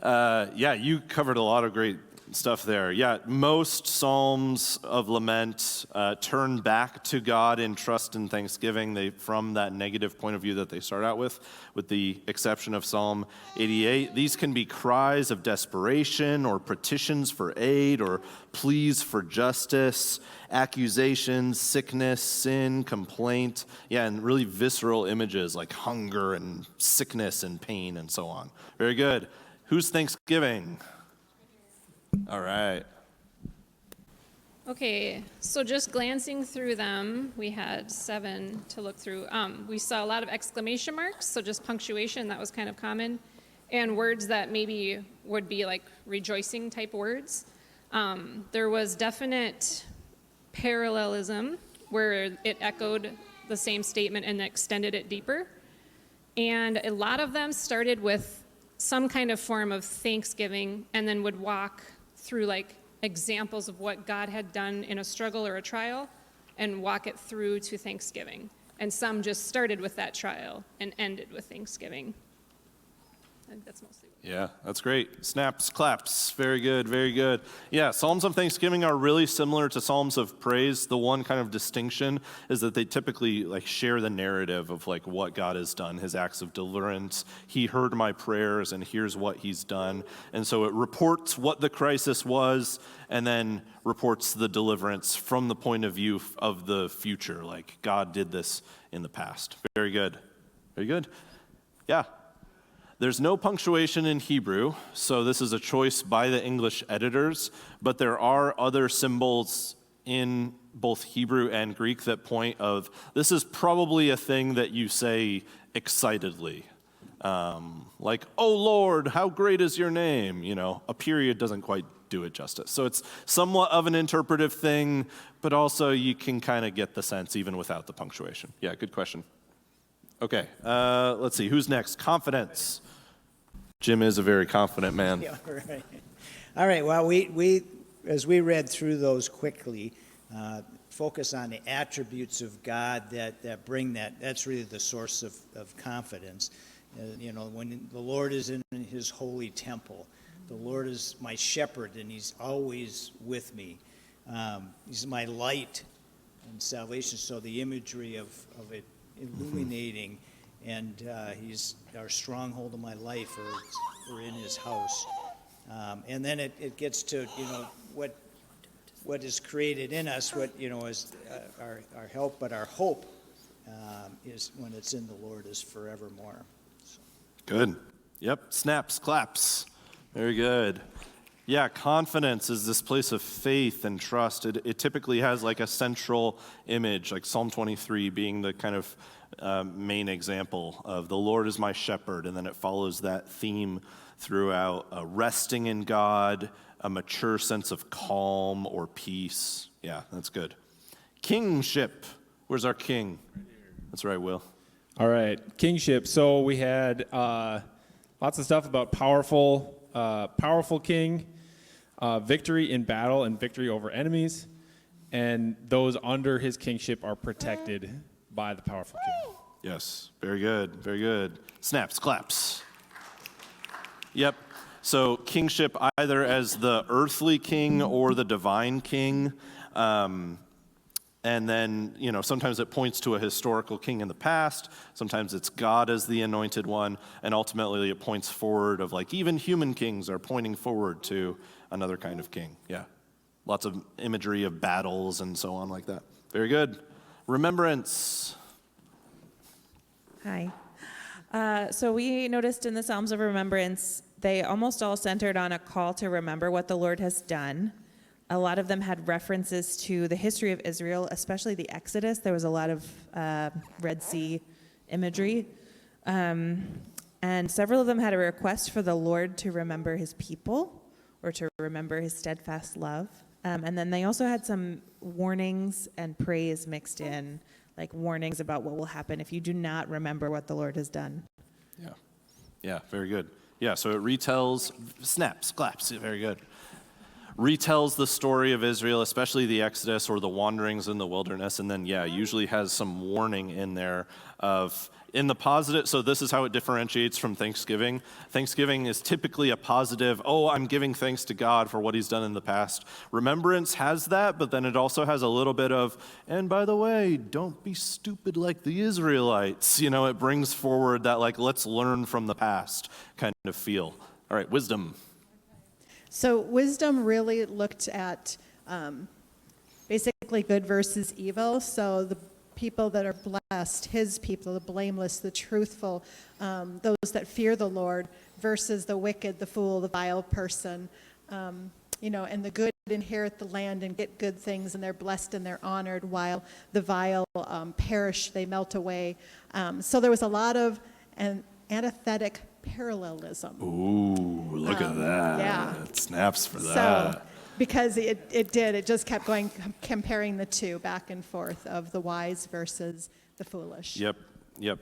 Yeah, you covered a lot of great stuff there. Yeah, most psalms of lament turn back to God in trust and thanksgiving. From that negative point of view that they start out with the exception of Psalm 88. These can be cries of desperation or petitions for aid or pleas for justice, accusations, sickness, sin, complaint. Yeah, and really visceral images like hunger and sickness and pain and so on. Very good. Who's Thanksgiving? All right. Okay, so just glancing through them, we had 7 to look through. We saw a lot of exclamation marks, so just punctuation, that was kind of common, and words that maybe would be like rejoicing type words. There was definite parallelism where it echoed the same statement and extended it deeper. And a lot of them started with some kind of form of thanksgiving and then would walk through like examples of what God had done in a struggle or a trial and walk it through to thanksgiving. And some just started with that trial and ended with thanksgiving. I think that's mostly. Yeah, that's great. Snaps, claps. Very good, very good. Yeah, Psalms of Thanksgiving are really similar to Psalms of Praise. The one kind of distinction is that they typically share the narrative of what God has done, his acts of deliverance. He heard my prayers and here's what he's done. And so it reports what the crisis was and then reports the deliverance from the point of view of the future. God did this in the past. Very good. Very good. Yeah. There's no punctuation in Hebrew, so this is a choice by the English editors, but there are other symbols in both Hebrew and Greek that point of, this is probably a thing that you say excitedly. Oh Lord, how great is your name? A period doesn't quite do it justice. So it's somewhat of an interpretive thing, but also you can kind of get the sense even without the punctuation. Yeah, good question. Okay, let's see, who's next? Confidence. Jim is a very confident man. Yeah, right. All right, well, we as we read through those quickly, focus on the attributes of God that bring that's really the source of confidence. When the Lord is in his holy temple, the Lord is my shepherd and he's always with me. He's my light and salvation, so the imagery of it illuminating, and he's our stronghold of my life, or in his house. And then it gets to what is created in us, what is our help, but our hope is when it's in the Lord is forevermore. So. Good. Yep. Snaps, claps. Very good. Yeah, confidence is this place of faith and trust. It typically has a central image, like Psalm 23 being the kind of main example of the Lord is my shepherd, and then it follows that theme throughout, resting in God, a mature sense of calm or peace. Yeah, that's good. Kingship. Where's our king? That's right, Will. All right, kingship. So we had lots of stuff about powerful king, victory in battle and victory over enemies, and those under his kingship are protected by the powerful king. Yes, very good, very good. Snaps, claps. Yep. So kingship either as the earthly king or the divine king. And then, sometimes it points to a historical king in the past. Sometimes it's God as the anointed one. And ultimately it points forward of even human kings are pointing forward to another kind of king. Yeah. Lots of imagery of battles and so on like that. Very good. Remembrance. Hi. So we noticed in the Psalms of Remembrance, they almost all centered on a call to remember what the Lord has done. A lot of them had references to the history of Israel, especially the Exodus. There was a lot of Red Sea imagery. And several of them had a request for the Lord to remember his people or to remember his steadfast love. And then they also had some warnings and praise mixed in, like warnings about what will happen if you do not remember what the Lord has done. Yeah. Yeah, very good. Yeah, so it retells, snaps, claps, very good. Retells the story of Israel, especially the Exodus or the wanderings in the wilderness, and then, usually has some warning in there of, in the positive, so this is how it differentiates from Thanksgiving. Thanksgiving is typically a positive, I'm giving thanks to God for what he's done in the past. Remembrance has that, but then it also has a little bit of, and by the way, don't be stupid like the Israelites. It brings forward that, let's learn from the past kind of feel. All right, wisdom. So wisdom really looked at basically good versus evil. So the people that are blessed, his people, the blameless, the truthful, those that fear the Lord, versus the wicked, the fool, the vile person. And the good inherit the land and get good things, and they're blessed and they're honored, while the vile perish, they melt away. So there was a lot of antithetic parallelism. Ooh, look at that. Yeah. It snaps for that. So, because it just kept going, comparing the two back and forth of the wise versus the foolish. Yep,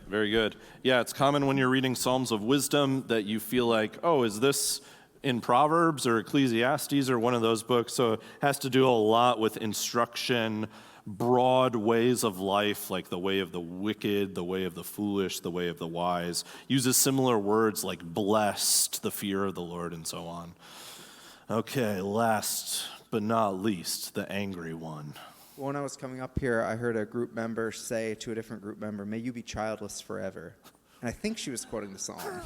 very good. Yeah, it's common when you're reading Psalms of Wisdom that you feel like, is this in Proverbs or Ecclesiastes or one of those books? So it has to do a lot with instruction, broad ways of life, like the way of the wicked, the way of the foolish, the way of the wise. Uses similar words like blessed, the fear of the Lord, and so on. Okay, last but not least, the angry one. When I was coming up here, I heard a group member say to a different group member, "May you be childless forever." And I think she was quoting the psalm.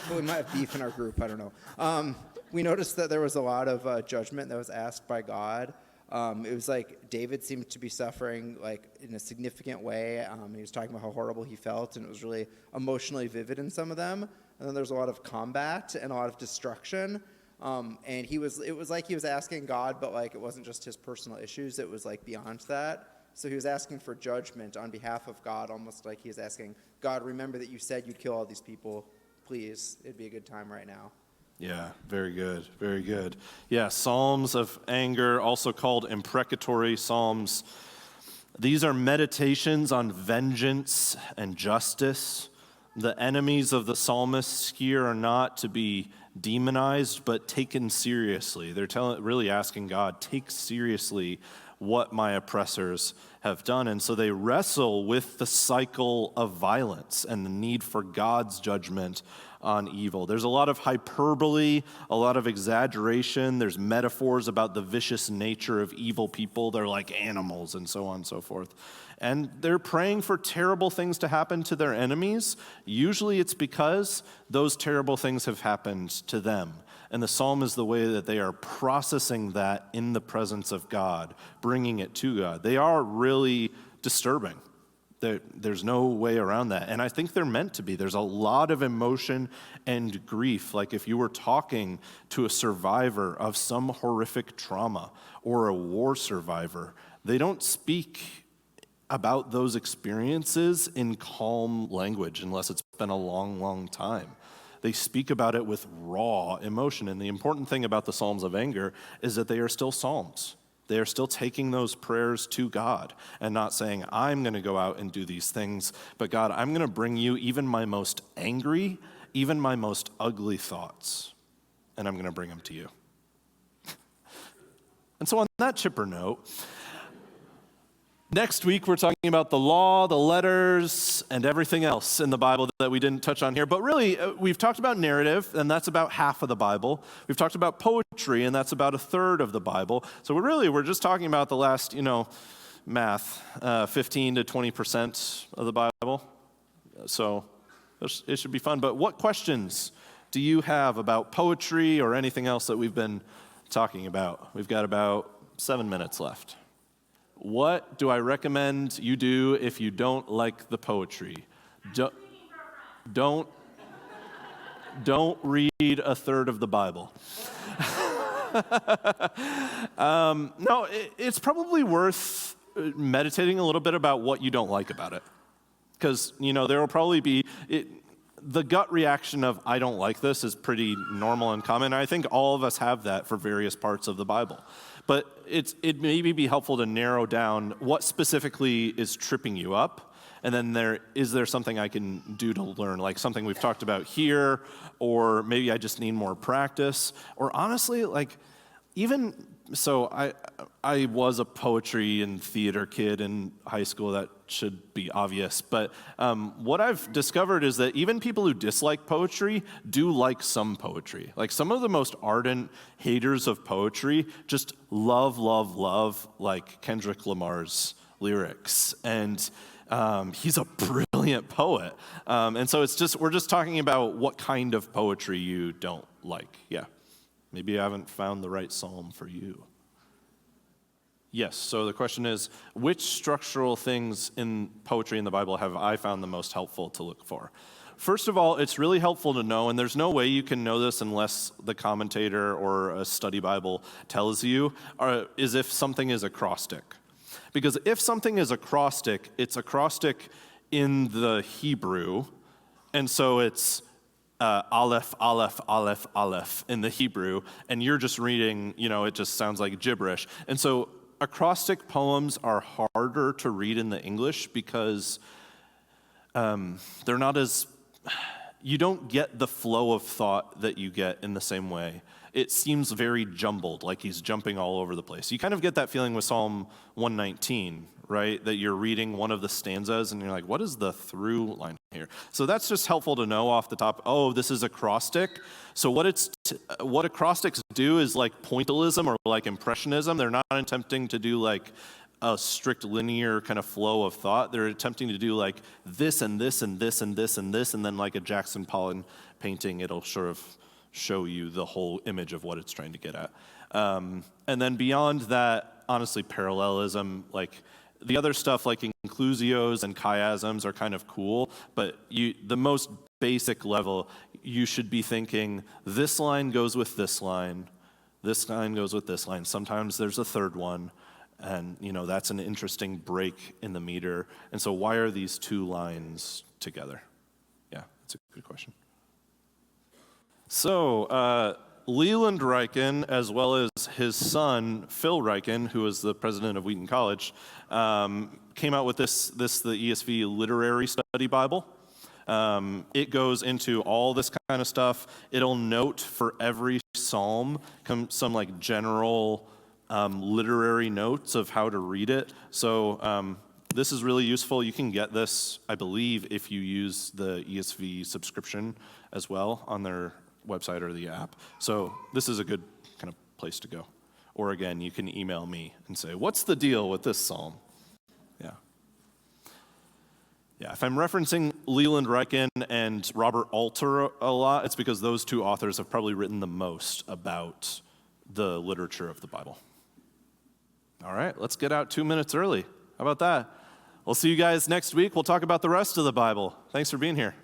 But we might have beef in our group, I don't know. We noticed that there was a lot of judgment that was asked by God. It was like David seemed to be suffering like in a significant way. He was talking about how horrible he felt, and it was really emotionally vivid in some of them. And then there's a lot of combat and a lot of destruction. And it was like he was asking God, but like it wasn't just his personal issues, it was like beyond that. So he was asking for judgment on behalf of God, almost like he was asking, God, remember that you said you'd kill all these people. Please, it'd be a good time right now. Yeah, very good, very good. Yeah, Psalms of anger, also called imprecatory Psalms. These are meditations on vengeance and justice. The enemies of the psalmists here are not to be demonized, but taken seriously. They're really asking God, take seriously what my oppressors have done. And so they wrestle with the cycle of violence and the need for God's judgment on evil. There's a lot of hyperbole, a lot of exaggeration. There's metaphors about the vicious nature of evil people. They're like animals and so on and so forth. And they're praying for terrible things to happen to their enemies. Usually it's because those terrible things have happened to them. And the psalm is the way that they are processing that in the presence of God, bringing it to God. They are really disturbing. There's no way around that. And I think they're meant to be. There's a lot of emotion and grief. Like if you were talking to a survivor of some horrific trauma or a war survivor, they don't speak about those experiences in calm language unless it's been a long, long time. They speak about it with raw emotion. And the important thing about the Psalms of anger is that they are still psalms. They are still taking those prayers to God and not saying, I'm going to go out and do these things, but God, I'm going to bring you even my most angry, even my most ugly thoughts, and I'm going to bring them to you. And so on that chipper note, next week, we're talking about the law, the letters, and everything else in the Bible that we didn't touch on here. But really, we've talked about narrative, and that's about half of the Bible. We've talked about poetry, and that's about a third of the Bible. So we're just talking about the last, math, 15 to 20% of the Bible. So it should be fun. But what questions do you have about poetry or anything else that we've been talking about? We've got about 7 minutes left. What do I recommend you do if you don't like the poetry? Don't read a third of the Bible. No, it's probably worth meditating a little bit about what you don't like about it. Because, there will probably be... The gut reaction of, I don't like this, is pretty normal and common. I think all of us have that for various parts of the Bible. But it maybe be helpful to narrow down what specifically is tripping you up, and then is there something I can do to learn, like something we've talked about here, or maybe I just need more practice, or honestly, I was a poetry and theater kid in high school. That should be obvious. But what I've discovered is that even people who dislike poetry do like some poetry. Like some of the most ardent haters of poetry just love, like Kendrick Lamar's lyrics. And he's a brilliant poet. And so we're just talking about what kind of poetry you don't like. Yeah. Maybe I haven't found the right psalm for you. Yes, so the question is, which structural things in poetry in the Bible have I found the most helpful to look for? First of all, it's really helpful to know, and there's no way you can know this unless the commentator or a study Bible tells you, is if something is acrostic. Because if something is acrostic, it's acrostic in the Hebrew, and so it's Aleph, Aleph, Aleph, Aleph in the Hebrew, and you're just reading, it just sounds like gibberish. And so acrostic poems are harder to read in the English because they're not you don't get the flow of thought that you get in the same way. it seems very jumbled, like he's jumping all over the place. You kind of get that feeling with Psalm 119, right? That you're reading one of the stanzas and you're like, what is the through line here? So that's just helpful to know off the top. Oh, this is acrostic. So what acrostics do is like pointillism or like impressionism. They're not attempting to do like a strict linear kind of flow of thought. They're attempting to do like this and this and this and this and this, and then like a Jackson Pollock painting, it'll sort of show you the whole image of what it's trying to get at. And then beyond that, honestly, parallelism, like the other stuff like inclusios and chiasms are kind of cool, but the most basic level, you should be thinking this line goes with this line goes with this line. Sometimes there's a third one, and that's an interesting break in the meter. And so why are these two lines together? Yeah, that's a good question. So Leland Ryken, as well as his son, Phil Ryken, who was the president of Wheaton College, came out with the ESV Literary Study Bible. It goes into all this kind of stuff. It'll note for every psalm some like general literary notes of how to read it. So this is really useful. You can get this, I believe, if you use the ESV subscription as well on their website or the app. So this is a good kind of place to go. Or again, you can email me and say, what's the deal with this psalm? Yeah, if I'm referencing Leland Ryken and Robert Alter a lot, it's because those two authors have probably written the most about the literature of the Bible. All right, let's get out 2 minutes early. How about that? We'll see you guys next week. We'll talk about the rest of the Bible. Thanks for being here.